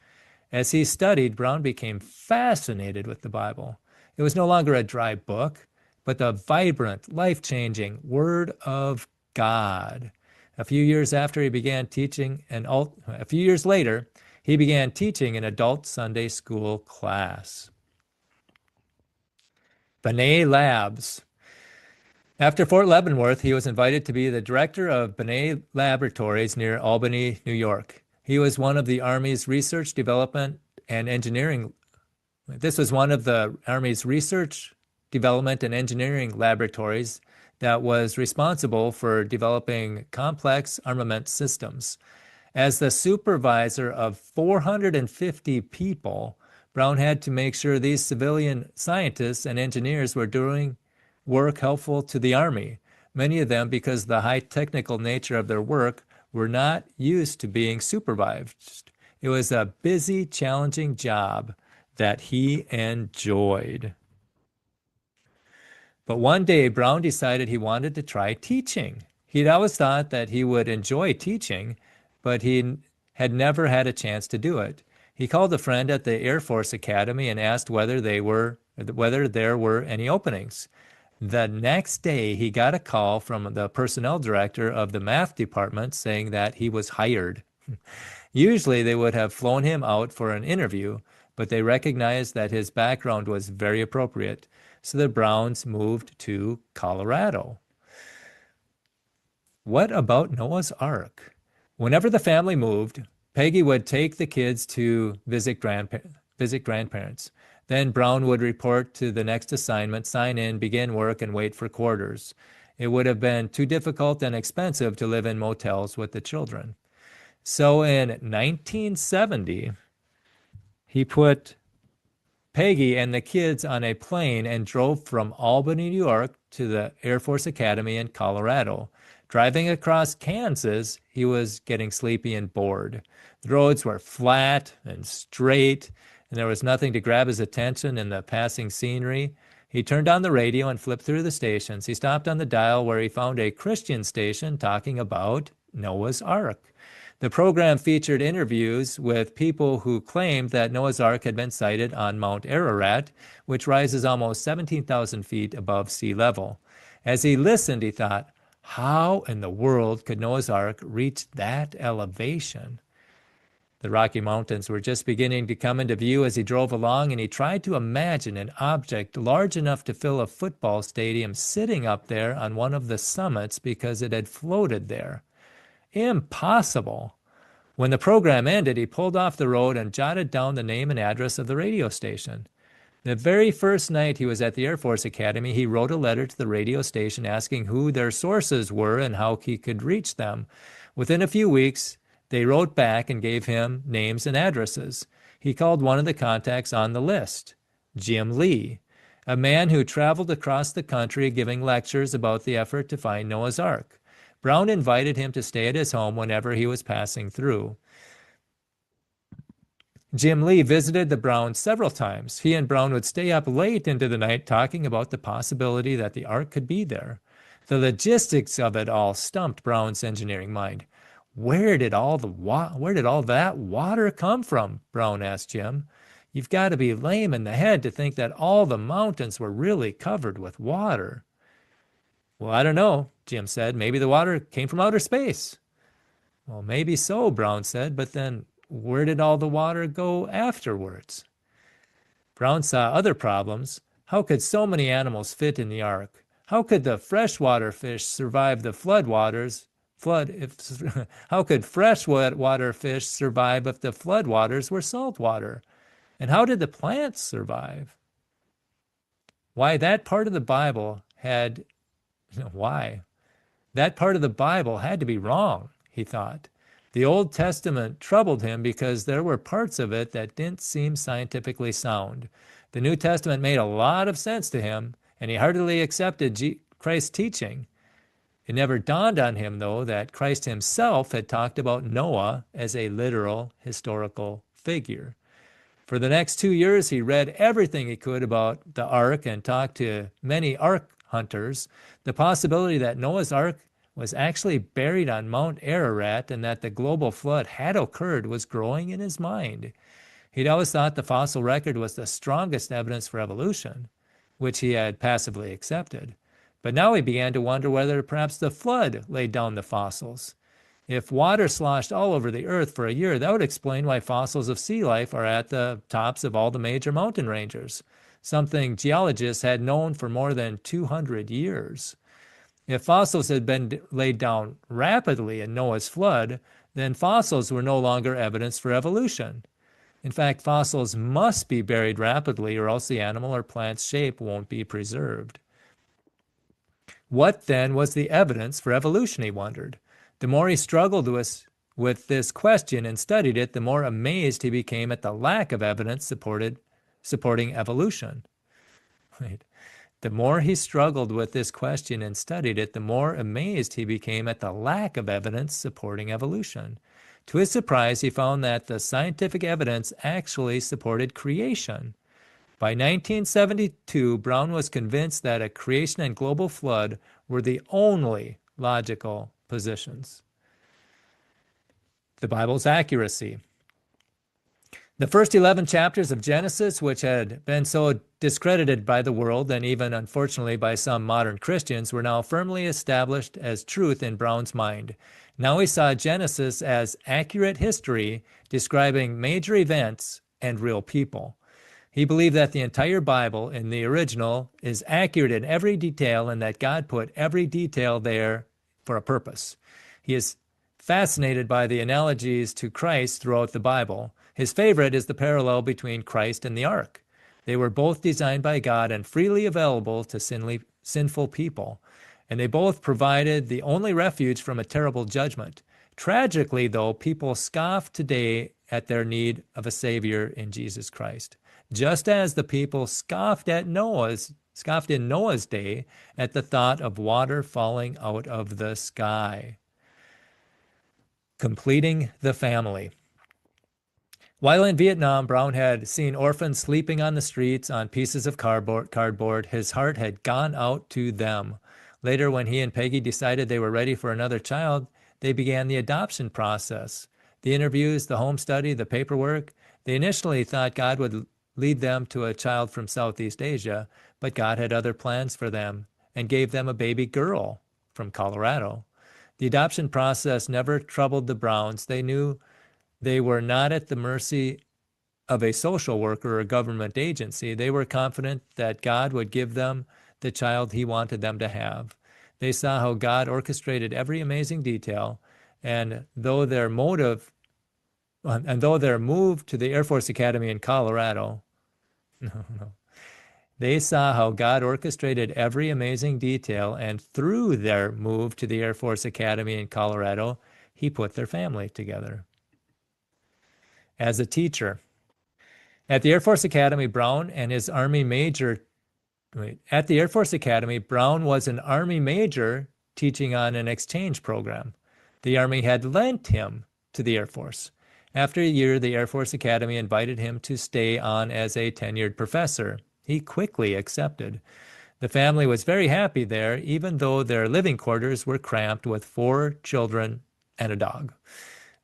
As he studied, Brown became fascinated with the Bible. It was no longer a dry book, but the vibrant, life-changing Word of God. A few years later, he began teaching an adult Sunday school class. Benet Labs. After Fort Leavenworth, he was invited to be the director of Benet Laboratories near Albany, New York. He was one of the Army's research, development, and engineering. This was one of the Army's research, development, and engineering laboratories that was responsible for developing complex armament systems. As the supervisor of 450 people, Brown had to make sure these civilian scientists and engineers were doing work helpful to the Army. Many of them, because of the high technical nature of their work, were not used to being supervised. It was a busy, challenging job that he enjoyed. But one day, Brown decided he wanted to try teaching. He'd always thought that he would enjoy teaching, but he had never had a chance to do it. He called a friend at the Air Force Academy and asked whether there were any openings. The next day, he got a call from the personnel director of the math department saying that he was hired. Usually, they would have flown him out for an interview, but they recognized that his background was very appropriate, so the Browns moved to Colorado. What about Noah's Ark? Whenever the family moved, Peggy would take the kids to visit grandparents. Then Brown would report to the next assignment, sign in, begin work, and wait for quarters. It would have been too difficult and expensive to live in motels with the children. So in 1970, He put Peggy and the kids on a plane and drove from Albany, New York to the Air Force Academy in Colorado. Driving across Kansas, he was getting sleepy and bored. The roads were flat and straight, and there was nothing to grab his attention in the passing scenery. He turned on the radio and flipped through the stations. He stopped on the dial where he found a Christian station talking about Noah's Ark. The program featured interviews with people who claimed that Noah's Ark had been sighted on Mount Ararat, which rises almost 17,000 feet above sea level. As he listened, he thought, how in the world could Noah's Ark reach that elevation? The Rocky Mountains were just beginning to come into view as he drove along, and he tried to imagine an object large enough to fill a football stadium sitting up there on one of the summits because it had floated there. Impossible. When the program ended, he pulled off the road and jotted down the name and address of the radio station. The very first night he was at the Air Force Academy, he wrote a letter to the radio station asking who their sources were and how he could reach them. Within a few weeks, they wrote back and gave him names and addresses. He called one of the contacts on the list, Jim Lee, a man who traveled across the country giving lectures about the effort to find Noah's Ark. Brown invited him to stay at his home whenever he was passing through. Jim Lee visited the Browns several times. He and Brown would stay up late into the night talking about the possibility that the Ark could be there. The logistics of it all stumped Brown's engineering mind. Where did all that water come from? Brown asked Jim. You've got to be lame in the head to think that all the mountains were really covered with water. Well, I don't know, Jim said. Maybe the water came from outer space. Well, maybe so, Brown said, but then where did all the water go afterwards? Brown saw other problems. How could so many animals fit in the ark? How could the freshwater fish survive the how could freshwater fish survive if the floodwaters were saltwater? And how did the plants survive? Why, that part of the Bible had That part of the Bible had to be wrong, he thought. The Old Testament troubled him because there were parts of it that didn't seem scientifically sound. The New Testament made a lot of sense to him, and he heartily accepted Christ's teaching. It never dawned on him, though, that Christ himself had talked about Noah as a literal historical figure. For the next 2 years, he read everything he could about the ark and talked to many ark hunters. The possibility that Noah's Ark was actually buried on Mount Ararat and that the global flood had occurred was growing in his mind. He'd always thought the fossil record was the strongest evidence for evolution, which he had passively accepted. But now he began to wonder whether perhaps the flood laid down the fossils. If water sloshed all over the earth for a year, that would explain why fossils of sea life are at the tops of all the major mountain ranges, something geologists had known for more than 200 years. If fossils had been laid down rapidly in Noah's flood, then fossils were no longer evidence for evolution. In fact, fossils must be buried rapidly or else the animal or plant's shape won't be preserved. What then was the evidence for evolution, he wondered. The more he struggled with this question and studied it, the more amazed he became at the lack of evidence supporting evolution. Right. The more he struggled with this question and studied it, the more amazed he became at the lack of evidence supporting evolution. To his surprise, he found that the scientific evidence actually supported creation. By 1972, Brown was convinced that a creation and global flood were the only logical positions. The Bible's accuracy. The first 11 chapters of Genesis, which had been so discredited by the world and even unfortunately by some modern Christians, were now firmly established as truth in Brown's mind. Now he saw Genesis as accurate history describing major events and real people. He believed that the entire Bible in the original is accurate in every detail and that God put every detail there for a purpose. He is fascinated by the analogies to Christ throughout the Bible. His favorite is the parallel between Christ and the ark. They were both designed by God and freely available to sinful people, and they both provided the only refuge from a terrible judgment. Tragically, though, people scoff today at their need of a Savior in Jesus Christ. Just as the people scoffed in Noah's day at the thought of water falling out of the sky. Completing the family. While in Vietnam, Brown had seen orphans sleeping on the streets on pieces of cardboard. His heart had gone out to them. Later, when he and Peggy decided they were ready for another child, they began the adoption process. The interviews, the home study, the paperwork. They initially thought God would lead them to a child from Southeast Asia, but God had other plans for them and gave them a baby girl from Colorado. The adoption process never troubled the Browns. They knew they were not at the mercy of a social worker or a government agency. They were confident that God would give them the child he wanted them to have. They saw how God orchestrated every amazing detail, and though their move to the Air Force Academy in Colorado, they saw how God orchestrated every amazing detail, and through their move to the Air Force Academy in Colorado, he put their family together. As a teacher. At the Air Force Academy, Brown was an Army major teaching on an exchange program. The Army had lent him to the Air Force. After a year, the Air Force Academy invited him to stay on as a tenured professor. He quickly accepted. The family was very happy there, even though their living quarters were cramped with 4 children and a dog.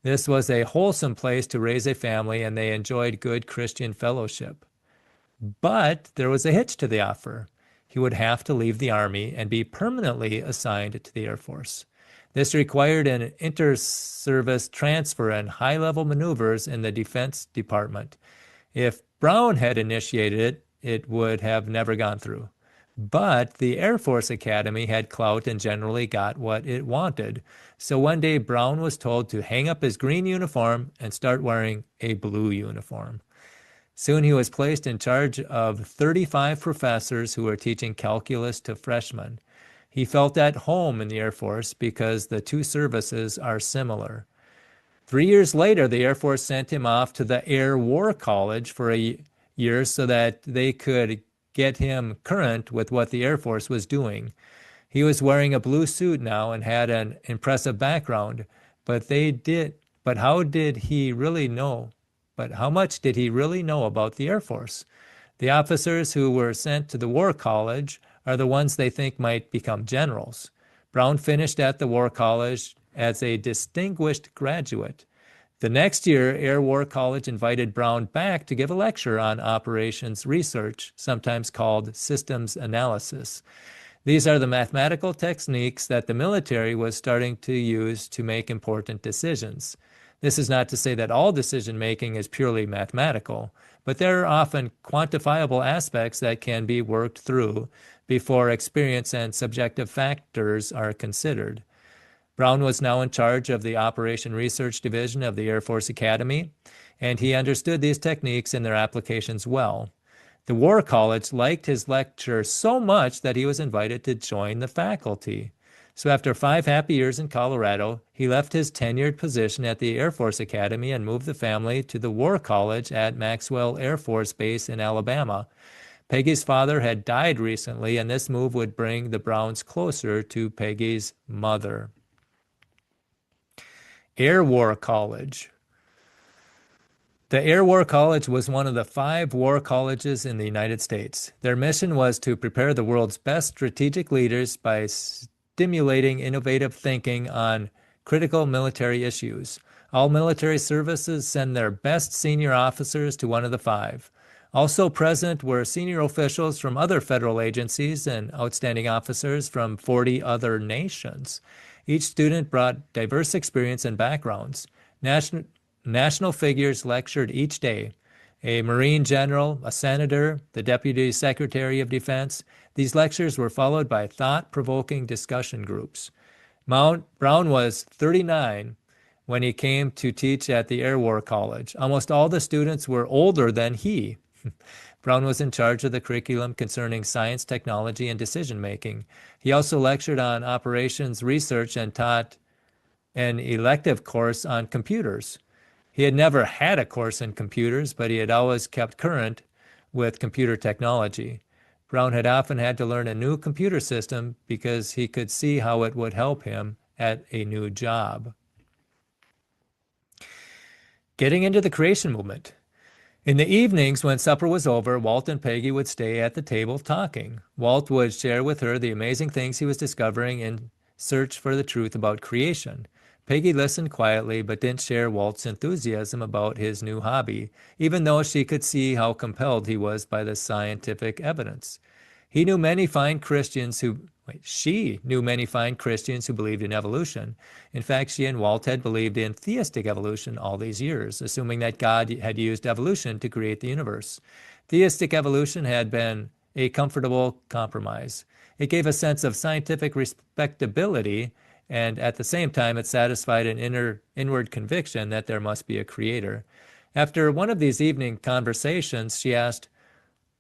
This was a wholesome place to raise a family, and they enjoyed good Christian fellowship. But there was a hitch to the offer. He would have to leave the Army and be permanently assigned to the Air Force. This required an inter-service transfer and high-level maneuvers in the Defense Department. If Brown had initiated it, it would have never gone through. But the Air Force Academy had clout and generally got what it wanted. So one day Brown was told to hang up his green uniform and start wearing a blue uniform. Soon he was placed in charge of 35 professors who were teaching calculus to freshmen. He felt at home in the Air Force because the two services are similar. 3 years later, the Air Force sent him off to the Air War College for a year so that they could get him current with what the Air Force was doing. He was wearing a blue suit now and had an impressive background, but how did he really know? But how much did he really know about the Air Force? The officers who were sent to the War College are the ones they think might become generals. Brown finished at the War College as a distinguished graduate. The next year, Air War College invited Brown back to give a lecture on operations research, sometimes called systems analysis. These are the mathematical techniques that the military was starting to use to make important decisions. This is not to say that all decision-making is purely mathematical, but there are often quantifiable aspects that can be worked through before experience and subjective factors are considered. Brown was now in charge of the Operation Research Division of the Air Force Academy, and he understood these techniques and their applications well. The War College liked his lecture so much that he was invited to join the faculty. So after 5 happy years in Colorado, he left his tenured position at the Air Force Academy and moved the family to the War College at Maxwell Air Force Base in Alabama. Peggy's father had died recently, and this move would bring the Browns closer to Peggy's mother. Air War College. The Air War College was one of the 5 war colleges in the United States. Their mission was to prepare the world's best strategic leaders by stimulating innovative thinking on critical military issues. All military services send their best senior officers to one of the 5. Also present were senior officials from other federal agencies and outstanding officers from 40 other nations. Each student brought diverse experience and backgrounds. National figures lectured each day. A Marine general, a senator, the Deputy Secretary of Defense. These lectures were followed by thought-provoking discussion groups. Brown was 39 when he came to teach at the Air War College. Almost all the students were older than he. Brown was in charge of the curriculum concerning science, technology, and decision-making. He also lectured on operations research and taught an elective course on computers. He had never had a course in computers, but he had always kept current with computer technology. Brown had often had to learn a new computer system because he could see how it would help him at a new job. Getting into the creation movement. In the evenings, when supper was over, Walt and Peggy would stay at the table talking. Walt would share with her the amazing things he was discovering in search for the truth about creation. Peggy listened quietly, but didn't share Walt's enthusiasm about his new hobby, even though she could see how compelled he was by the scientific evidence. He knew many fine Christians who, she knew many fine Christians who believed in evolution. In fact, she and Walt had believed in theistic evolution all these years, assuming that God had used evolution to create the universe. Theistic evolution had been a comfortable compromise. It gave a sense of scientific respectability, and at the same time, it satisfied an inward conviction that there must be a creator. After one of these evening conversations, she asked,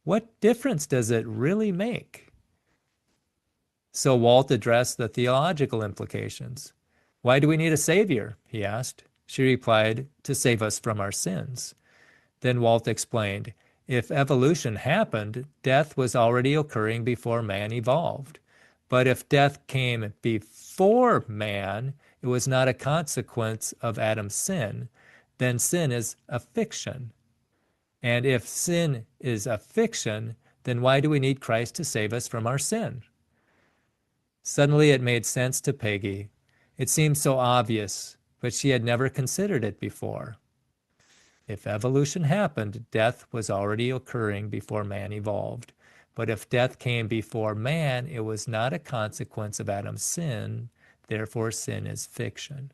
"What difference does it really make?" So Walt addressed the theological implications. "Why do we need a savior?" he asked. She replied, "To save us from our sins." Then Walt explained, if evolution happened, death was already occurring before man evolved. But if death came before man, it was not a consequence of Adam's sin. Then sin is a fiction. And if sin is a fiction, then why do we need Christ to save us from our sin? Suddenly it made sense to Peggy. It seemed so obvious, but she had never considered it before. If evolution happened, death was already occurring before man evolved. But if death came before man, it was not a consequence of Adam's sin. Therefore, sin is fiction.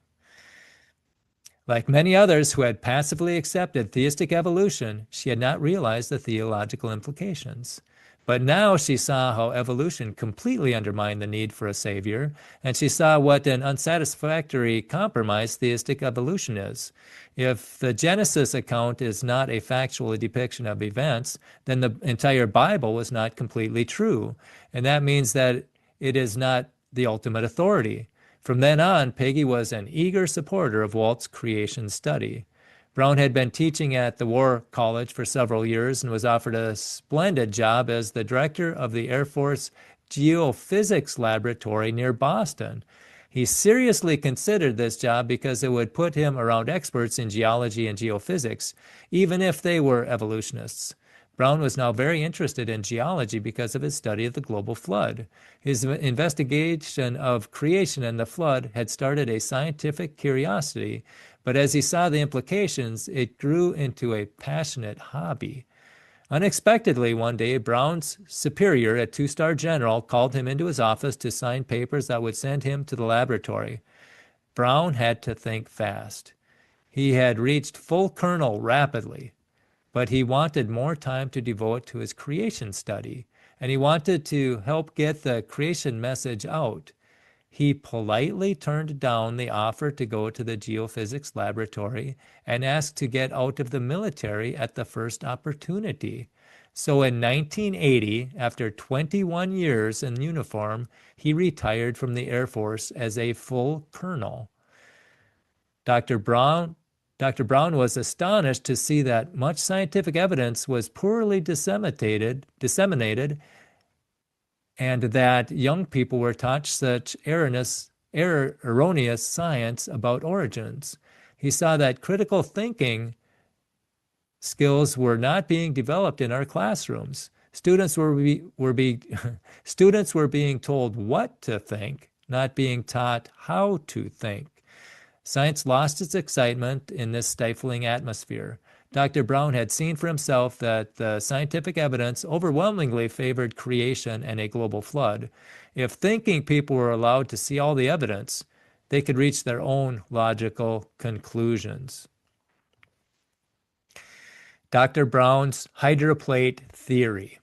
Like many others who had passively accepted theistic evolution, she had not realized the theological implications. But now she saw how evolution completely undermined the need for a savior, and she saw what an unsatisfactory compromise theistic evolution is. If the Genesis account is not a factual depiction of events, then the entire Bible was not completely true, and that means that it is not the ultimate authority. From then on, Peggy was an eager supporter of Walt's creation study. Brown had been teaching at the War College for several years and was offered a splendid job as the director of the Air Force Geophysics Laboratory near Boston. He seriously considered this job because it would put him around experts in geology and geophysics, even if they were evolutionists. Brown was now very interested in geology because of his study of the global flood. His investigation of creation and the flood had started a scientific curiosity, but as he saw the implications, it grew into a passionate hobby. Unexpectedly, one day, Brown's superior, a two-star general, called him into his office to sign papers that would send him to the laboratory. Brown had to think fast. He had reached full colonel rapidly, but he wanted more time to devote to his creation study, and he wanted to help get the creation message out. He politely turned down the offer to go to the geophysics laboratory and asked to get out of the military at the first opportunity. So in 1980, after 21 years in uniform, he retired from the Air Force as a full colonel. Dr. Brown was astonished to see that much scientific evidence was poorly disseminated, and that young people were taught such erroneous science about origins. He saw that critical thinking skills were not being developed in our classrooms. Students were being told what to think, not being taught how to think. Science lost its excitement in this stifling atmosphere. Dr. Brown had seen for himself that the scientific evidence overwhelmingly favored creation and a global flood. If thinking people were allowed to see all the evidence, they could reach their own logical conclusions. Dr. Brown's hydroplate theory.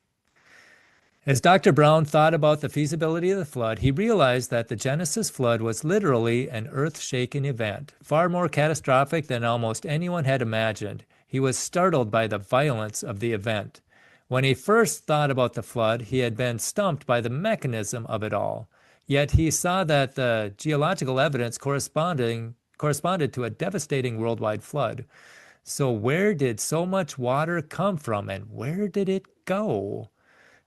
As Dr. Brown thought about the feasibility of the flood, he realized that the Genesis flood was literally an earth-shaking event, far more catastrophic than almost anyone had imagined. He was startled by the violence of the event. When he first thought about the flood, he had been stumped by the mechanism of it all. Yet he saw that the geological evidence corresponding corresponded to a devastating worldwide flood. So where did so much water come from, and where did it go?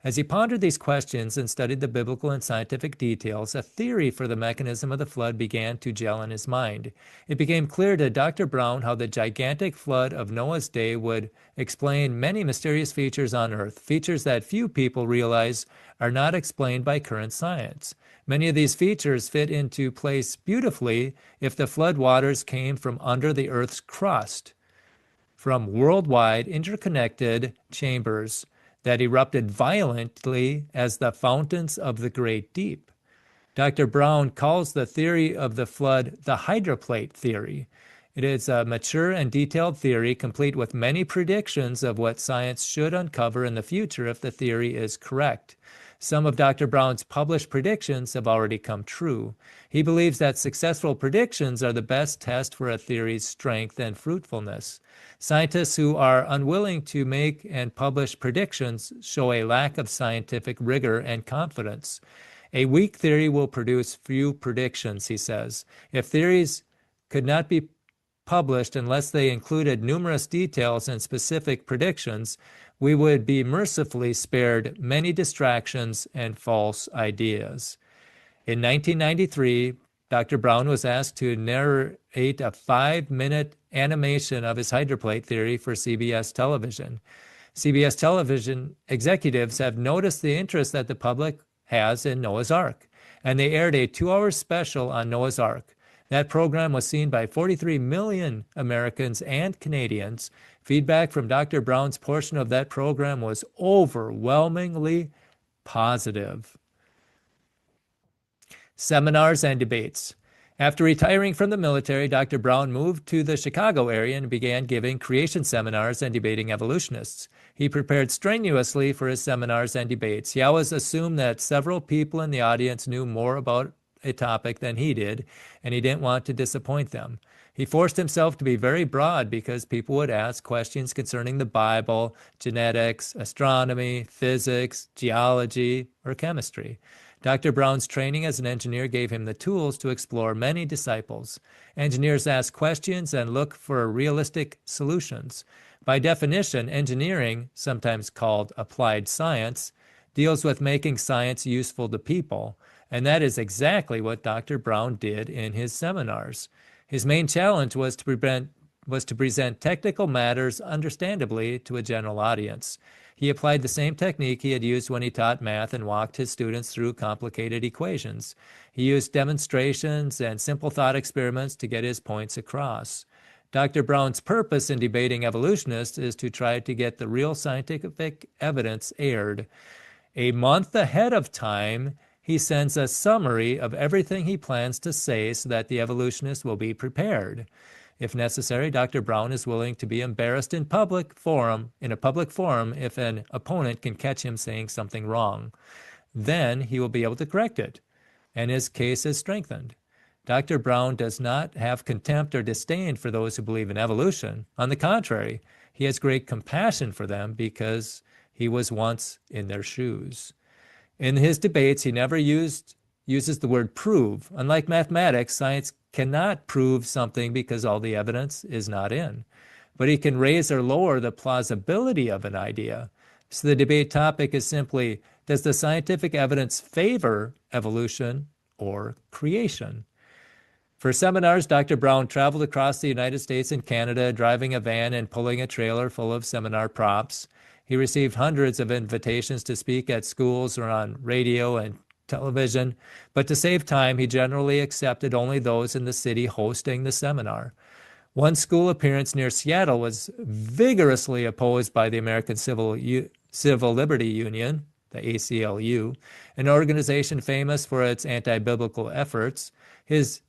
As he pondered these questions and studied the biblical and scientific details, a theory for the mechanism of the flood began to gel in his mind. It became clear to Dr. Brown how the gigantic flood of Noah's day would explain many mysterious features on Earth, features that few people realize are not explained by current science. Many of these features fit into place beautifully if the flood waters came from under the Earth's crust, from worldwide interconnected chambers that erupted violently as the fountains of the great deep. Dr. Brown calls the theory of the flood the hydroplate theory. It is a mature and detailed theory, complete with many predictions of what science should uncover in the future if the theory is correct. Some of Dr. Brown's published predictions have already come true. He believes that successful predictions are the best test for a theory's strength and fruitfulness. Scientists who are unwilling to make and publish predictions show a lack of scientific rigor and confidence. A weak theory will produce few predictions, he says. If theories could not be published unless they included numerous details and specific predictions, we would be mercifully spared many distractions and false ideas. In 1993, Dr. Brown was asked to narrate a 5-minute animation of his hydroplate theory for CBS television. CBS television executives have noticed the interest that the public has in Noah's Ark, and they aired a 2-hour special on Noah's Ark. That program was seen by 43 million Americans and Canadians. Feedback from Dr. Brown's portion of that program was overwhelmingly positive. Seminars and debates. After retiring from the military, Dr. Brown moved to the Chicago area and began giving creation seminars and debating evolutionists. He prepared strenuously for his seminars and debates. He always assumed that several people in the audience knew more about a topic than he did, and he didn't want to disappoint them. He forced himself to be very broad because people would ask questions concerning the Bible, genetics, astronomy, physics, geology, or chemistry. Dr. Brown's training as an engineer gave him the tools to explore many disciples. Engineers ask questions and look for realistic solutions. By definition, engineering, sometimes called applied science, deals with making science useful to people, and that is exactly what Dr. Brown did in his seminars. His main challenge was to present technical matters understandably to a general audience. He applied the same technique he had used when he taught math and walked his students through complicated equations. He used demonstrations and simple thought experiments to get his points across. Dr. Brown's purpose in debating evolutionists is to try to get the real scientific evidence aired. A month ahead of time, he sends a summary of everything he plans to say so that the evolutionist will be prepared. If necessary, Dr. Brown is willing to be embarrassed in a public forum if an opponent can catch him saying something wrong. Then he will be able to correct it, and his case is strengthened. Dr. Brown does not have contempt or disdain for those who believe in evolution. On the contrary, he has great compassion for them because he was once in their shoes. In his debates, he never uses the word prove. Unlike mathematics, science cannot prove something because all the evidence is not in. But he can raise or lower the plausibility of an idea. So the debate topic is simply, does the scientific evidence favor evolution or creation? For seminars, Dr. Brown traveled across the United States and Canada, driving a van and pulling a trailer full of seminar props. He received hundreds of invitations to speak at schools or on radio and television, but to save time, he generally accepted only those in the city hosting the seminar. One school appearance near Seattle was vigorously opposed by the American Civil Liberty Union, the ACLU, an organization famous for its anti-biblical efforts. His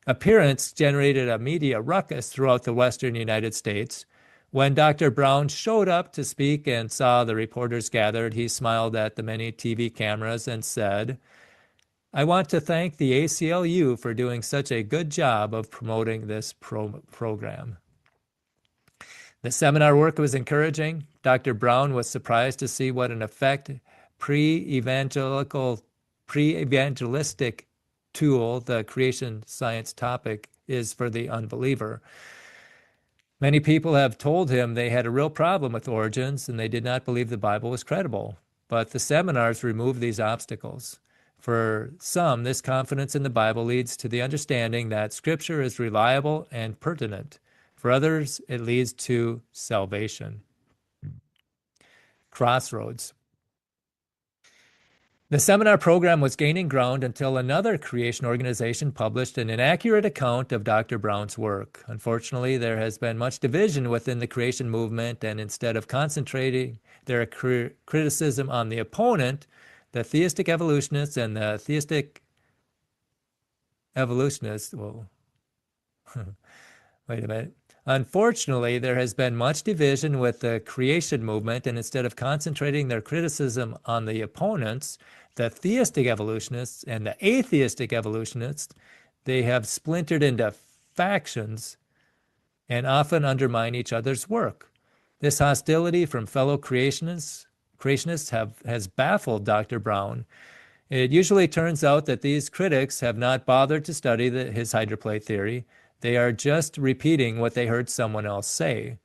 appearance generated a media ruckus throughout the western United States. When Dr. Brown showed up to speak and saw the reporters gathered, he smiled at the many TV cameras and said, "I want to thank the ACLU for doing such a good job of promoting this program." The seminar work was encouraging. Dr. Brown was surprised to see what an effect pre-evangelistic tool the creation science topic is for the unbeliever. Many people have told him they had a real problem with Origins and they did not believe the Bible was credible. But the seminars remove these obstacles. For some, this confidence in the Bible leads to the understanding that Scripture is reliable and pertinent. For others, it leads to salvation. Crossroads. The seminar program was gaining ground until another creation organization published an inaccurate account of Dr. Brown's work. Unfortunately, there has been much division within the creation movement, and instead of concentrating their criticism on the opponent, the theistic evolutionists and the theistic evolutionists, well, wait a minute. Unfortunately, there has been much division with the creation movement, and instead of concentrating their criticism on the opponents, the theistic evolutionists and the atheistic evolutionists, they have splintered into factions and often undermine each other's work. This hostility from fellow creationists has baffled Dr. Brown. It usually turns out that these critics have not bothered to study his hydroplate theory. They are just repeating what they heard someone else say.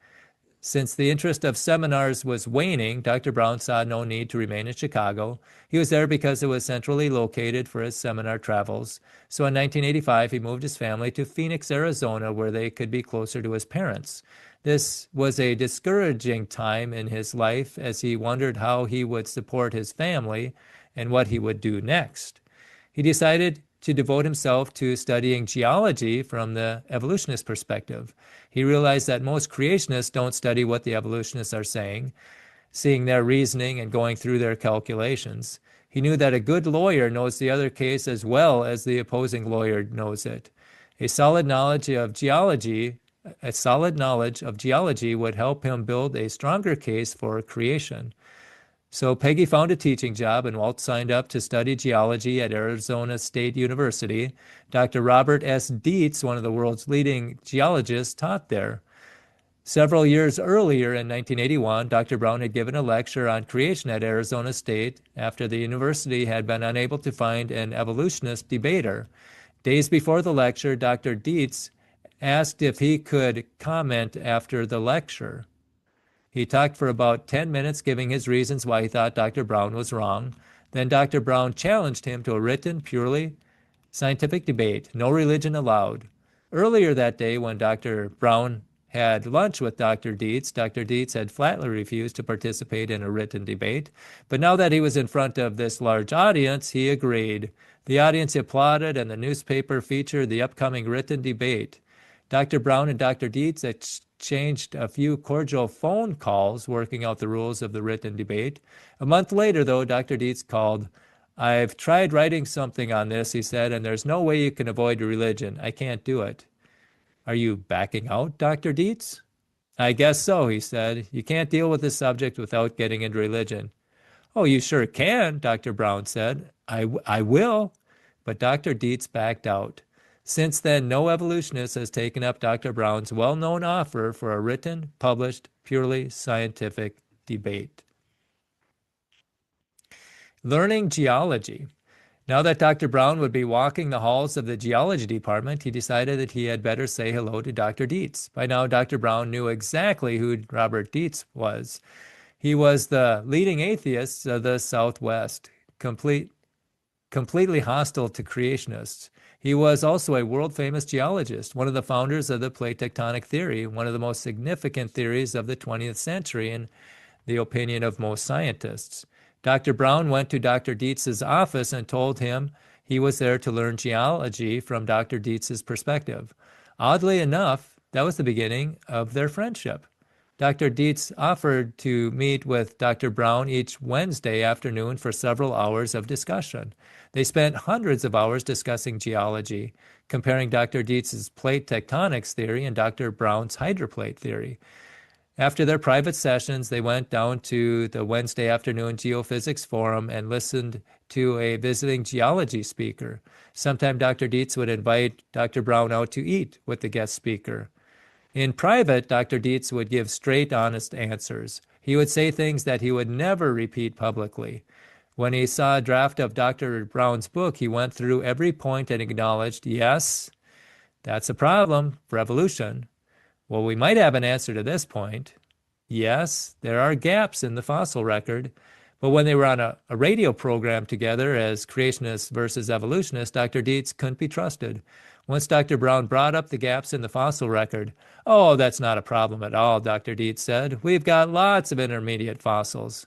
Since the interest of seminars was waning, Dr. Brown saw no need to remain in Chicago. He was there because it was centrally located for his seminar travels. So in 1985, he moved his family to Phoenix, Arizona, where they could be closer to his parents. This was a discouraging time in his life as he wondered how he would support his family and what he would do next. He decided to devote himself to studying geology from the evolutionist perspective. He realized that most creationists don't study what the evolutionists are saying, seeing their reasoning and going through their calculations. He knew that a good lawyer knows the other case as well as the opposing lawyer knows it. A solid knowledge of geology would help him build a stronger case for creation. So Peggy found a teaching job and Walt signed up to study geology at Arizona State University. Dr. Robert S. Dietz, one of the world's leading geologists, taught there. Several years earlier, in 1981, Dr. Brown had given a lecture on creation at Arizona State after the university had been unable to find an evolutionist debater. Days before the lecture, Dr. Dietz asked if he could comment after the lecture. He talked for about 10 minutes, giving his reasons why he thought Dr. Brown was wrong. Then Dr. Brown challenged him to a written, purely scientific debate, no religion allowed. Earlier that day, when Dr. Brown had lunch with Dr. Dietz had flatly refused to participate in a written debate. But now that he was in front of this large audience, he agreed. The audience applauded, and the newspaper featured the upcoming written debate. Dr. Brown and Dr. Dietz exchanged a few cordial phone calls working out the rules of the written debate. A month later, though, Dr. Dietz called. "I've tried writing something on this," he said, "and there's no way you can avoid religion. I can't do it." "Are you backing out, Dr. Dietz?" "I guess so," he said. "You can't deal with this subject without getting into religion." "Oh, you sure can," Dr. Brown said. I will." But Dr. Dietz backed out. Since then, no evolutionist has taken up Dr. Brown's well-known offer for a written, published, purely scientific debate. Learning geology. Now that Dr. Brown would be walking the halls of the geology department, he decided that he had better say hello to Dr. Dietz. By now, Dr. Brown knew exactly who Robert Dietz was. He was the leading atheist of the Southwest, completely hostile to creationists. He was also a world-famous geologist, one of the founders of the plate tectonic theory, one of the most significant theories of the 20th century in the opinion of most scientists. Dr. Brown went to Dr. Dietz's office and told him he was there to learn geology from Dr. Dietz's perspective. Oddly enough, that was the beginning of their friendship. Dr. Dietz offered to meet with Dr. Brown each Wednesday afternoon for several hours of discussion. They spent hundreds of hours discussing geology, comparing Dr. Dietz's plate tectonics theory and Dr. Brown's hydroplate theory. After their private sessions, they went down to the Wednesday afternoon geophysics forum and listened to a visiting geology speaker. Sometime Dr. Dietz would invite Dr. Brown out to eat with the guest speaker. In private, Dr. Dietz would give straight, honest answers. He would say things that he would never repeat publicly. When he saw a draft of Dr. Brown's book, he went through every point and acknowledged, yes, That's a problem for evolution. Well, we might have an answer to this point. Yes, there are gaps in the fossil record, but when they were on a radio program together as creationists versus evolutionists, Dr. Dietz couldn't be trusted. Once Dr. Brown brought up the gaps in the fossil record, oh, that's not a problem at all, Dr. Dietz said. We've got lots of intermediate fossils.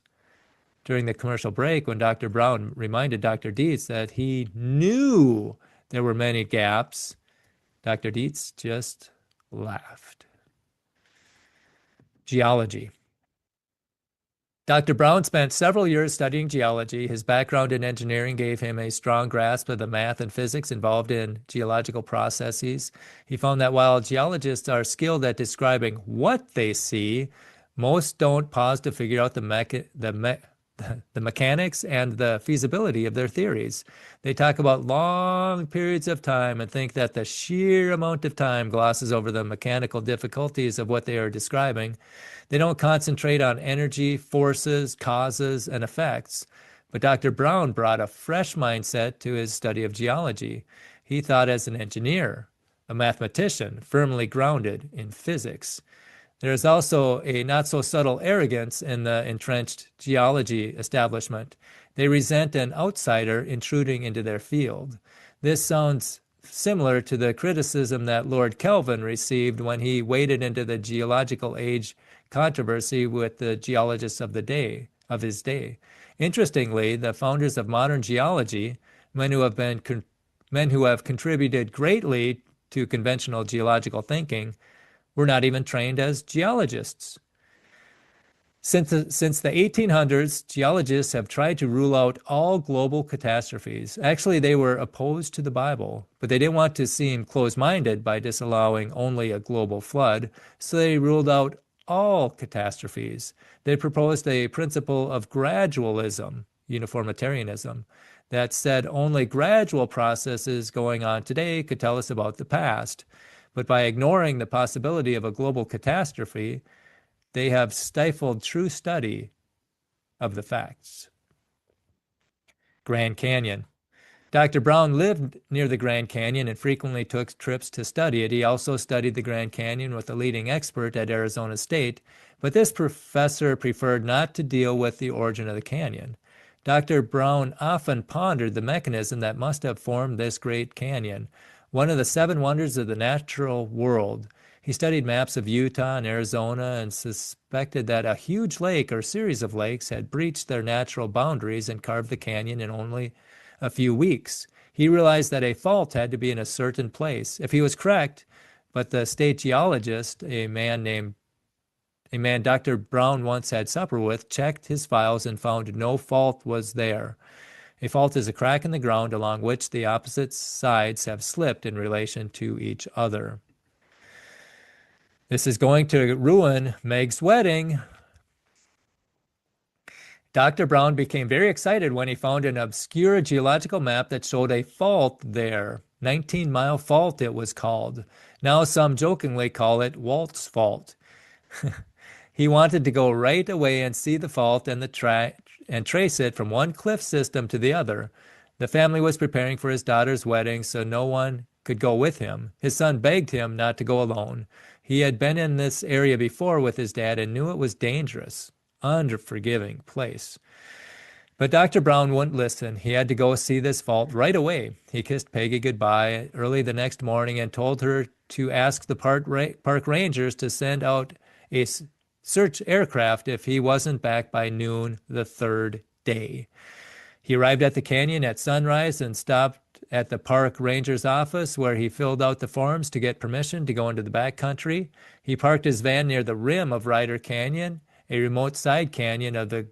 During the commercial break, when Dr. Brown reminded Dr. Dietz that he knew there were many gaps, Dr. Dietz just laughed. Geology. Dr. Brown spent several years studying geology. His background in engineering gave him a strong grasp of the math and physics involved in geological processes. He found that while geologists are skilled at describing what they see, most don't pause to figure out the mechanics and the feasibility of their theories. They talk about long periods of time and think that the sheer amount of time glosses over the mechanical difficulties of what they are describing. They don't concentrate on energy, forces, causes, and effects. But Dr. Brown brought a fresh mindset to his study of geology. He thought as an engineer, a mathematician, firmly grounded in physics. There is also a not so subtle arrogance in the entrenched geology establishment. They resent an outsider intruding into their field. This sounds similar to the criticism that Lord Kelvin received when he waded into the geological age controversy with the geologists of his day. Interestingly, the founders of modern geology, men who have contributed greatly to conventional geological thinking, were not even trained as geologists. Since the 1800s, geologists have tried to rule out all global catastrophes. Actually, they were opposed to the Bible, but they didn't want to seem closed-minded by disallowing only a global flood, so they ruled out all catastrophes. They proposed a principle of gradualism, uniformitarianism, that said only gradual processes going on today could tell us about the past. But by ignoring the possibility of a global catastrophe, they have stifled true study of the facts. Grand Canyon. Dr. Brown lived near the Grand Canyon and frequently took trips to study it. He also studied the Grand Canyon with a leading expert at Arizona State, but this professor preferred not to deal with the origin of the canyon. Dr. Brown often pondered the mechanism that must have formed this great canyon, one of the seven wonders of the natural world. He studied maps of Utah and Arizona and suspected that a huge lake or series of lakes had breached their natural boundaries and carved the canyon in only a few weeks. He realized that a fault had to be in a certain place. If he was correct, but the state geologist, a man Dr. Brown once had supper with, checked his files and found no fault was there. A fault is a crack in the ground along which the opposite sides have slipped in relation to each other. This is going to ruin Meg's wedding. Dr. Brown became very excited when he found an obscure geological map that showed a fault there. 19-mile fault, it was called. Now some jokingly call it Walt's fault. He wanted to go right away and see the fault and trace it from one cliff system to the other. The family was preparing for his daughter's wedding, so no one could go with him. His son begged him not to go alone. He had been in this area before with his dad and knew it was dangerous, unforgiving place. But Dr. Brown wouldn't listen. He had to go see this fault right away. He kissed Peggy goodbye early the next morning and told her to ask the park rangers to send out a search aircraft if he wasn't back by noon the third day. He arrived at the canyon at sunrise and stopped at the park ranger's office where he filled out the forms to get permission to go into the backcountry. He parked his van near the rim of Ryder Canyon, a remote side canyon of the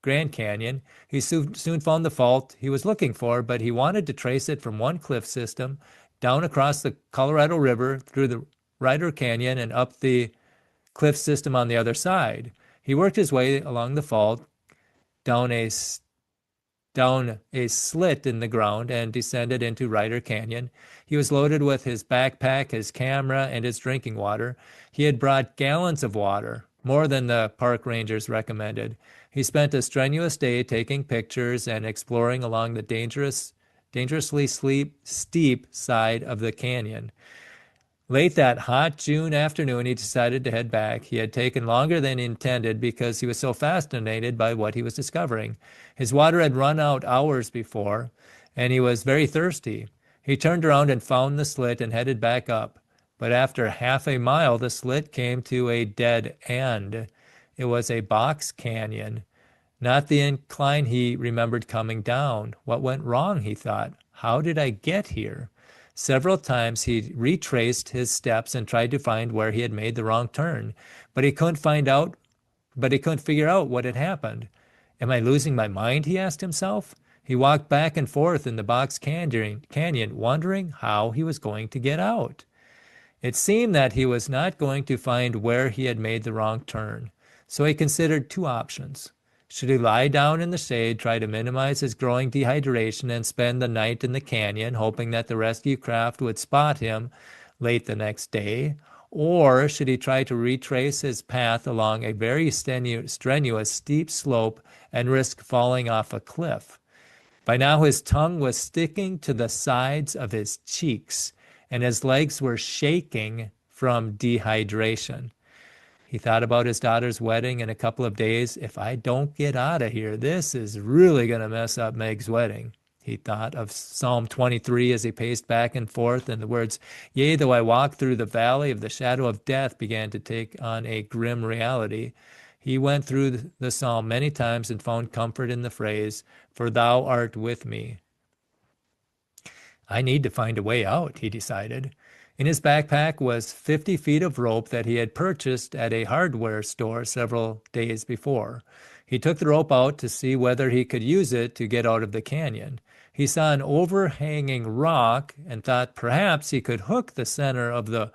Grand Canyon. He soon found the fault he was looking for, but he wanted to trace it from one cliff system down across the Colorado River through the Ryder Canyon and up the cliff system on the other side. He worked his way along the fault, down a slit in the ground and descended into Ryder Canyon. He was loaded with his backpack, his camera, and his drinking water. He had brought gallons of water, more than the park rangers recommended. He spent a strenuous day taking pictures and exploring along the dangerously steep side of the canyon. Late that hot June afternoon, he decided to head back. He had taken longer than intended because he was so fascinated by what he was discovering. His water had run out hours before, and he was very thirsty. He turned around and found the slit and headed back up. But after half a mile, the slit came to a dead end. It was a box canyon, not the incline he remembered coming down. What went wrong, he thought. How did I get here? Several times he retraced his steps and tried to find where he had made the wrong turn, but he couldn't figure out what had happened. Am I losing my mind? He asked himself. He walked back and forth in the box canyon, wondering how he was going to get out. It seemed that he was not going to find where he had made the wrong turn, so he considered two options. Should he lie down in the shade, try to minimize his growing dehydration, and spend the night in the canyon, hoping that the rescue craft would spot him late the next day? Or should he try to retrace his path along a very strenuous, steep slope and risk falling off a cliff? By now, his tongue was sticking to the sides of his cheeks, and his legs were shaking from dehydration. He thought about his daughter's wedding in a couple of days. If I don't get out of here, this is really going to mess up Meg's wedding. He thought of Psalm 23 as he paced back and forth, and the words, "Yea, though I walk through the valley of the shadow of death," began to take on a grim reality. He went through the psalm many times and found comfort in the phrase, "For thou art with me." I need to find a way out, he decided. In his backpack was 50 feet of rope that he had purchased at a hardware store several days before. He took the rope out to see whether he could use it to get out of the canyon. He saw an overhanging rock and thought perhaps he could hook the center of the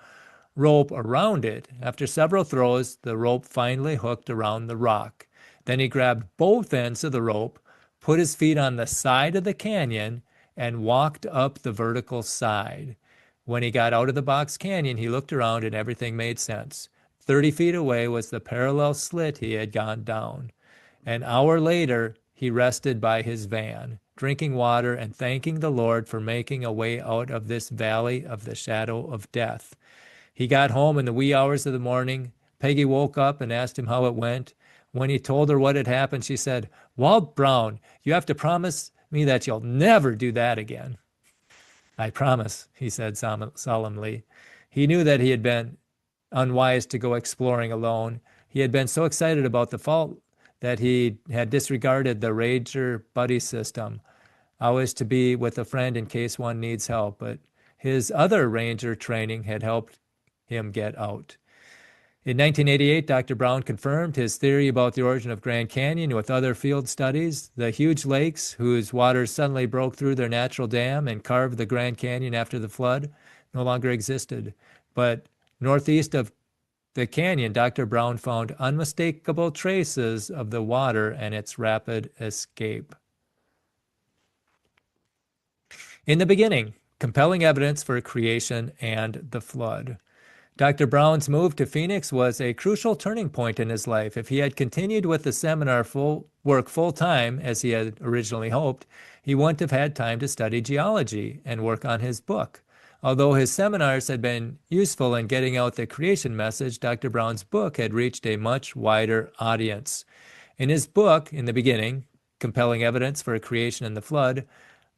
rope around it. After several throws, the rope finally hooked around the rock. Then he grabbed both ends of the rope, put his feet on the side of the canyon, and walked up the vertical side. When he got out of the box canyon, he looked around and everything made sense. 30 feet away was the parallel slit he had gone down. An hour later, he rested by his van, drinking water and thanking the Lord for making a way out of this valley of the shadow of death. He got home in the wee hours of the morning. Peggy woke up and asked him how it went. When he told her what had happened, she said, "Walt Brown, you have to promise me that you'll never do that again." "I promise," he said solemnly. He knew that he had been unwise to go exploring alone. He had been so excited about the fault that he had disregarded the Ranger buddy system, always to be with a friend in case one needs help. But his other Ranger training had helped him get out. In 1988, Dr. Brown confirmed his theory about the origin of Grand Canyon with other field studies. The huge lakes, whose waters suddenly broke through their natural dam and carved the Grand Canyon after the flood, no longer existed. But northeast of the canyon, Dr. Brown found unmistakable traces of the water and its rapid escape. In the beginning, compelling evidence for creation and the flood. Dr. Brown's move to Phoenix was a crucial turning point in his life. If he had continued with the seminar work full-time, as he had originally hoped, he wouldn't have had time to study geology and work on his book. Although his seminars had been useful in getting out the creation message, Dr. Brown's book had reached a much wider audience. In his book, in the beginning, Compelling Evidence for Creation and the Flood,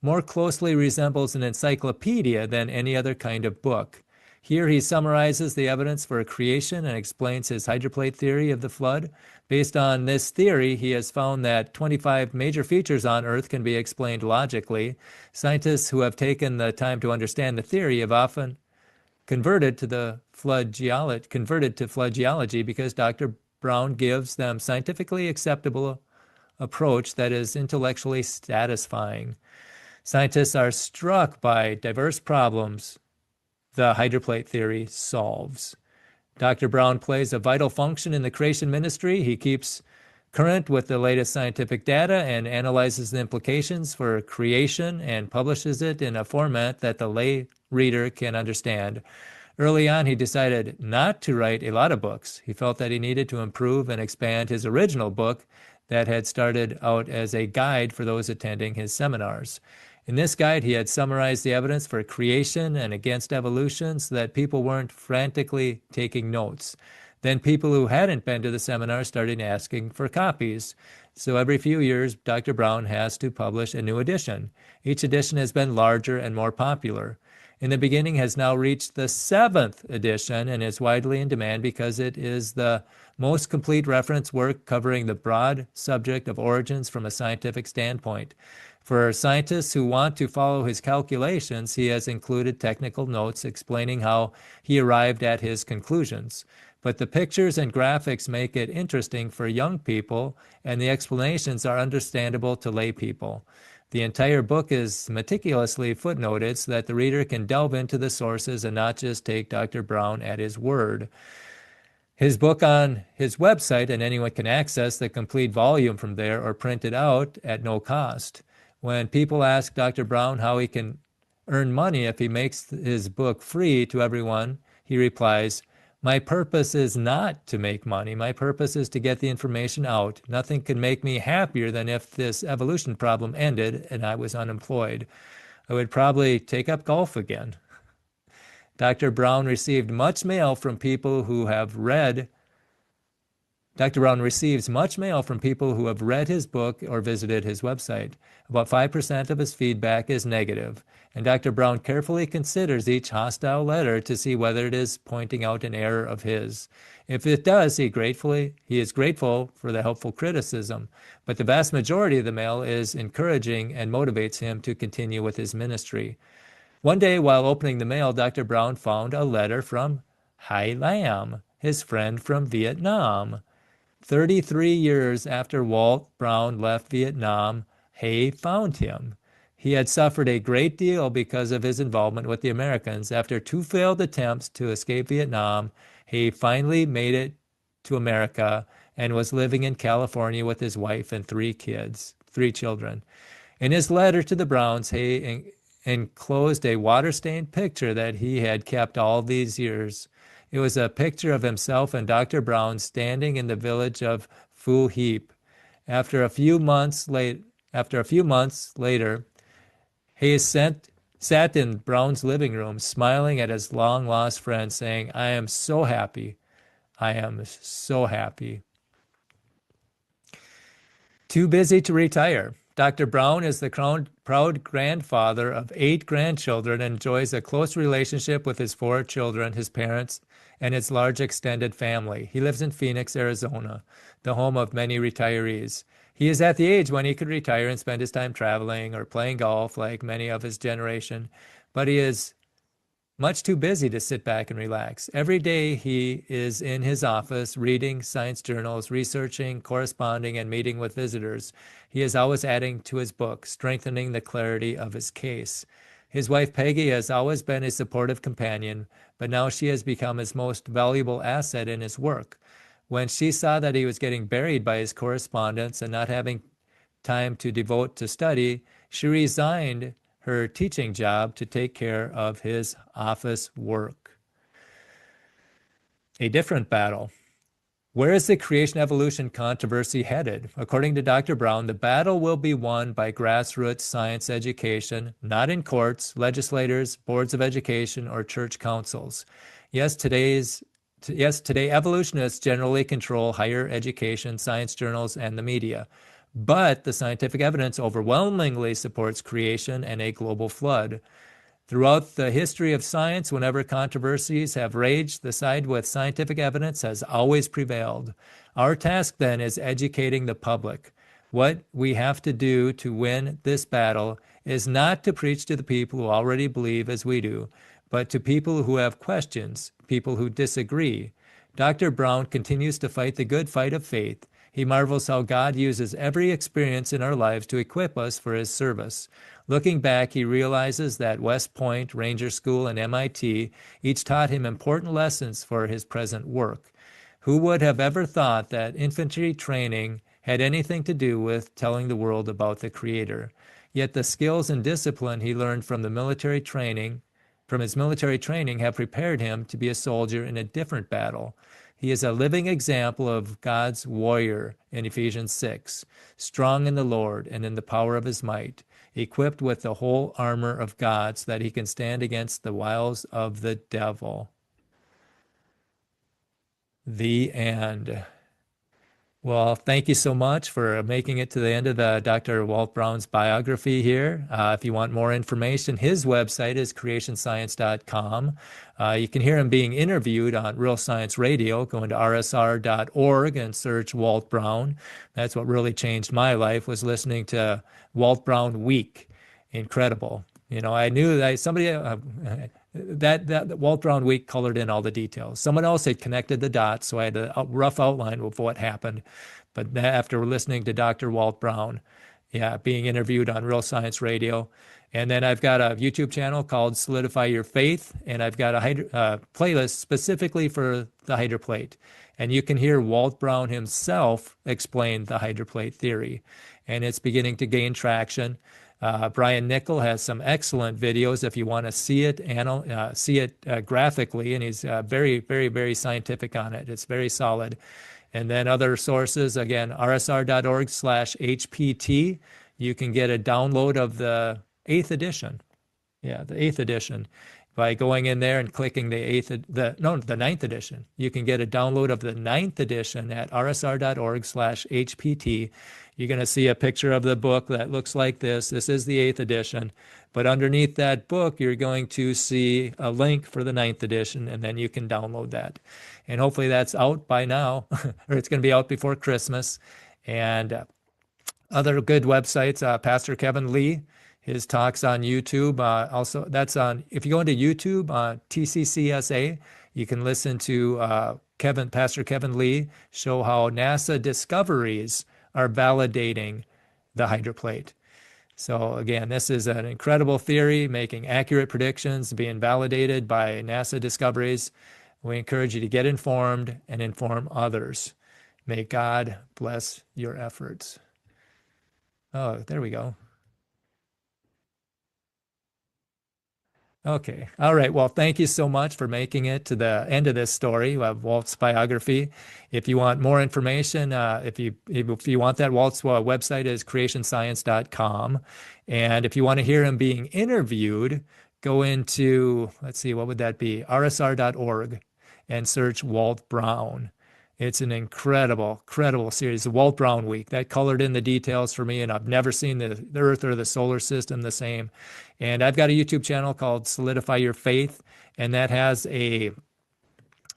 more closely resembles an encyclopedia than any other kind of book. Here he summarizes the evidence for creation and explains his hydroplate theory of the flood. Based on this theory, he has found that 25 major features on Earth can be explained logically. Scientists who have taken the time to understand the theory have often converted to flood geology because Dr. Brown gives them scientifically acceptable approach that is intellectually satisfying. Scientists are struck by diverse problems the hydroplate theory solves. Dr. Brown plays a vital function in the creation ministry. He keeps current with the latest scientific data and analyzes the implications for creation and publishes it in a format that the lay reader can understand. Early on, he decided not to write a lot of books. He felt that he needed to improve and expand his original book that had started out as a guide for those attending his seminars. In this guide, he had summarized the evidence for creation and against evolution so that people weren't frantically taking notes. Then people who hadn't been to the seminar started asking for copies. So every few years, Dr. Brown has to publish a new edition. Each edition has been larger and more popular. In the beginning has now reached the 7th edition and is widely in demand because it is the most complete reference work covering the broad subject of origins from a scientific standpoint. For scientists who want to follow his calculations, he has included technical notes explaining how he arrived at his conclusions. But the pictures and graphics make it interesting for young people, and the explanations are understandable to lay people. The entire book is meticulously footnoted so that the reader can delve into the sources and not just take Dr. Brown at his word. His book on his website, and anyone can access the complete volume from there or print it out at no cost. When people ask Dr. Brown how he can earn money if he makes his book free to everyone, he replies, "My purpose is not to make money. My purpose is to get the information out. Nothing could make me happier than if this evolution problem ended and I was unemployed. I would probably take up golf again." Dr. Brown received much mail from people who have read Dr. Brown receives much mail from people who have read his book or visited his website. About 5% of his feedback is negative, and Dr. Brown carefully considers each hostile letter to see whether it is pointing out an error of his. If it does, he is grateful for the helpful criticism, but the vast majority of the mail is encouraging and motivates him to continue with his ministry. One day, while opening the mail, Dr. Brown found a letter from Hai Lam, his friend from Vietnam. 33 years after Walt Brown left Vietnam, Hay found him. He had suffered a great deal because of his involvement with the Americans. After 2 failed attempts to escape Vietnam, Hay finally made it to America and was living in California with his wife and 3 children. In his letter to the Browns, Hay enclosed a water-stained picture that he had kept all these years. It was a picture of himself and Dr. Brown standing in the village of Phu Heap. After a few months later, Hayes sat in Brown's living room, smiling at his long-lost friend, saying, "I am so happy. I am so happy." Too busy to retire. Dr. Brown is the proud grandfather of 8 grandchildren and enjoys a close relationship with his 4 children, his parents, and his large extended family. He lives in Phoenix, Arizona, the home of many retirees. He is at the age when he could retire and spend his time traveling or playing golf like many of his generation, but he is much too busy to sit back and relax. Every day he is in his office reading science journals, researching, corresponding, and meeting with visitors. He is always adding to his book, strengthening the clarity of his case. His wife Peggy has always been a supportive companion, but now she has become his most valuable asset in his work. When she saw that he was getting buried by his correspondence and not having time to devote to study, she resigned her teaching job to take care of his office work. A different battle. Where is the creation-evolution controversy headed? According to Dr. Brown, the battle will be won by grassroots science education, not in courts, legislators, boards of education, or church councils. Yes, today evolutionists generally control higher education, science journals, and the media. But the scientific evidence overwhelmingly supports creation and a global flood. Throughout the history of science, whenever controversies have raged, the side with scientific evidence has always prevailed. Our task then is educating the public. What we have to do to win this battle is not to preach to the people who already believe as we do, but to people who have questions, people who disagree. Dr. Brown continues to fight the good fight of faith. He marvels how God uses every experience in our lives to equip us for his service. Looking back, he realizes that West Point, Ranger School, and MIT each taught him important lessons for his present work. Who would have ever thought that infantry training had anything to do with telling the world about the Creator? Yet the skills and discipline he learned from his military training have prepared him to be a soldier in a different battle. He is a living example of God's warrior in Ephesians 6, strong in the Lord and in the power of his might. equipped with the whole armor of God so that he can stand against the wiles of the devil. The end. Well, thank you so much for making it to the end of the Dr. Walt Brown's biography here. If you want more information, his website is creationscience.com. You can hear him being interviewed on Real Science Radio. Go into rsr.org and search Walt Brown. That's what really changed my life, was listening to Walt Brown Week. Incredible. You know, I knew that somebody that Walt Brown Week colored in all the details. Someone else had connected the dots, so I had a rough outline of what happened. But after listening to Dr. Walt Brown, yeah, being interviewed on Real Science Radio, and then I've got a YouTube channel called Solidify Your Faith, and I've got a playlist specifically for the hydroplate. And you can hear Walt Brown himself explain the hydroplate theory, and it's beginning to gain traction. Brian Nickel has some excellent videos if you want to see it, graphically, and he's very, very, very scientific on it. It's very solid. And then other sources, again, rsr.org/HPT. You can get a download of the 8th edition. Yeah, the 8th edition. By going in there and clicking the ninth edition. You can get a download of the 9th edition at rsr.org/HPT. You're going to see a picture of the book that looks like this. This is the 8th edition. But underneath that book, you're going to see a link for the 9th edition, and then you can download that. And hopefully that's out by now, or it's going to be out before Christmas. And other good websites, Pastor Kevin Lee, his talks on YouTube. Also, that's on, if you go into YouTube, TCCSA, you can listen to Pastor Kevin Lee show how NASA discoveries are validating the hydroplate. So again, this is an incredible theory, making accurate predictions, being validated by NASA discoveries. We encourage you to get informed and inform others. May God bless your efforts. Oh, there we go. Okay. All right. Well, thank you so much for making it to the end of this story of Walt's biography. If you want more information, if you want that, Walt's website is creationscience.com. And if you want to hear him being interviewed, go into, let's see, what would that be? rsr.org and search Walt Brown. It's an incredible series, the Walt Brown Week. That colored in the details for me, and I've never seen the Earth or the solar system the same. And I've got a YouTube channel called Solidify Your Faith, and that has a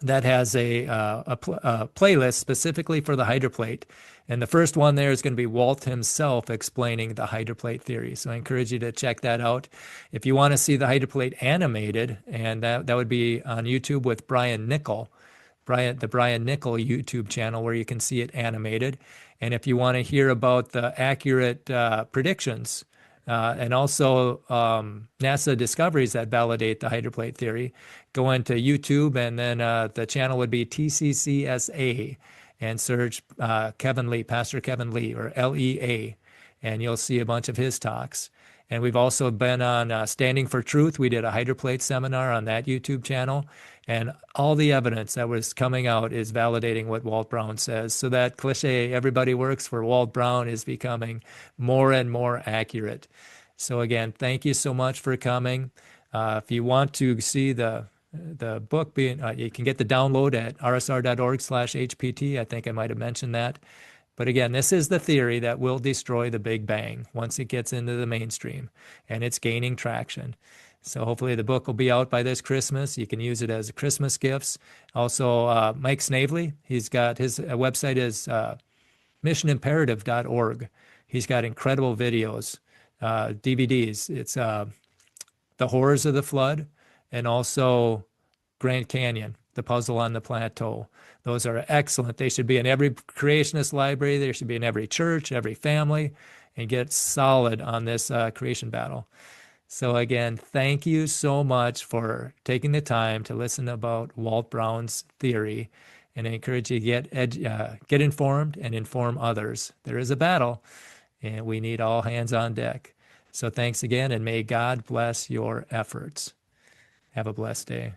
playlist specifically for the hydroplate. And the first one there is going to be Walt himself explaining the hydroplate theory. So I encourage you to check that out. If you want to see the hydroplate animated, and that would be on YouTube with Brian Nickel. The Brian Nickel YouTube channel, where you can see it animated. And if you want to hear about the accurate predictions and also NASA discoveries that validate the hydroplate theory, go into YouTube, and then the channel would be TCCSA, and search Kevin Lee, Pastor Kevin Lee, or LEA, and you'll see a bunch of his talks. And we've also been on Standing for Truth. We did a hydroplate seminar on that YouTube channel. And all the evidence that was coming out is validating what Walt Brown says. So that cliche, everybody works for Walt Brown, is becoming more and more accurate. So again, thank you so much for coming. If you want to see the book, you can get the download at rsr.org/HPT. I think I might have mentioned that. But again, this is the theory that will destroy the Big Bang once it gets into the mainstream, and it's gaining traction. So hopefully the book will be out by this Christmas. You can use it as Christmas gifts. Also, Mike Snavely, he's got his website is missionimperative.org. He's got incredible videos, DVDs. It's The Horrors of the Flood, and also Grand Canyon, The Puzzle on the Plateau. Those are excellent. They should be in every creationist library. They should be in every church, every family, and get solid on this creation battle. So again, thank you so much for taking the time to listen about Walt Brown's theory, and I encourage you to get informed and inform others. There is a battle, and we need all hands on deck. So thanks again, and may God bless your efforts. Have a blessed day.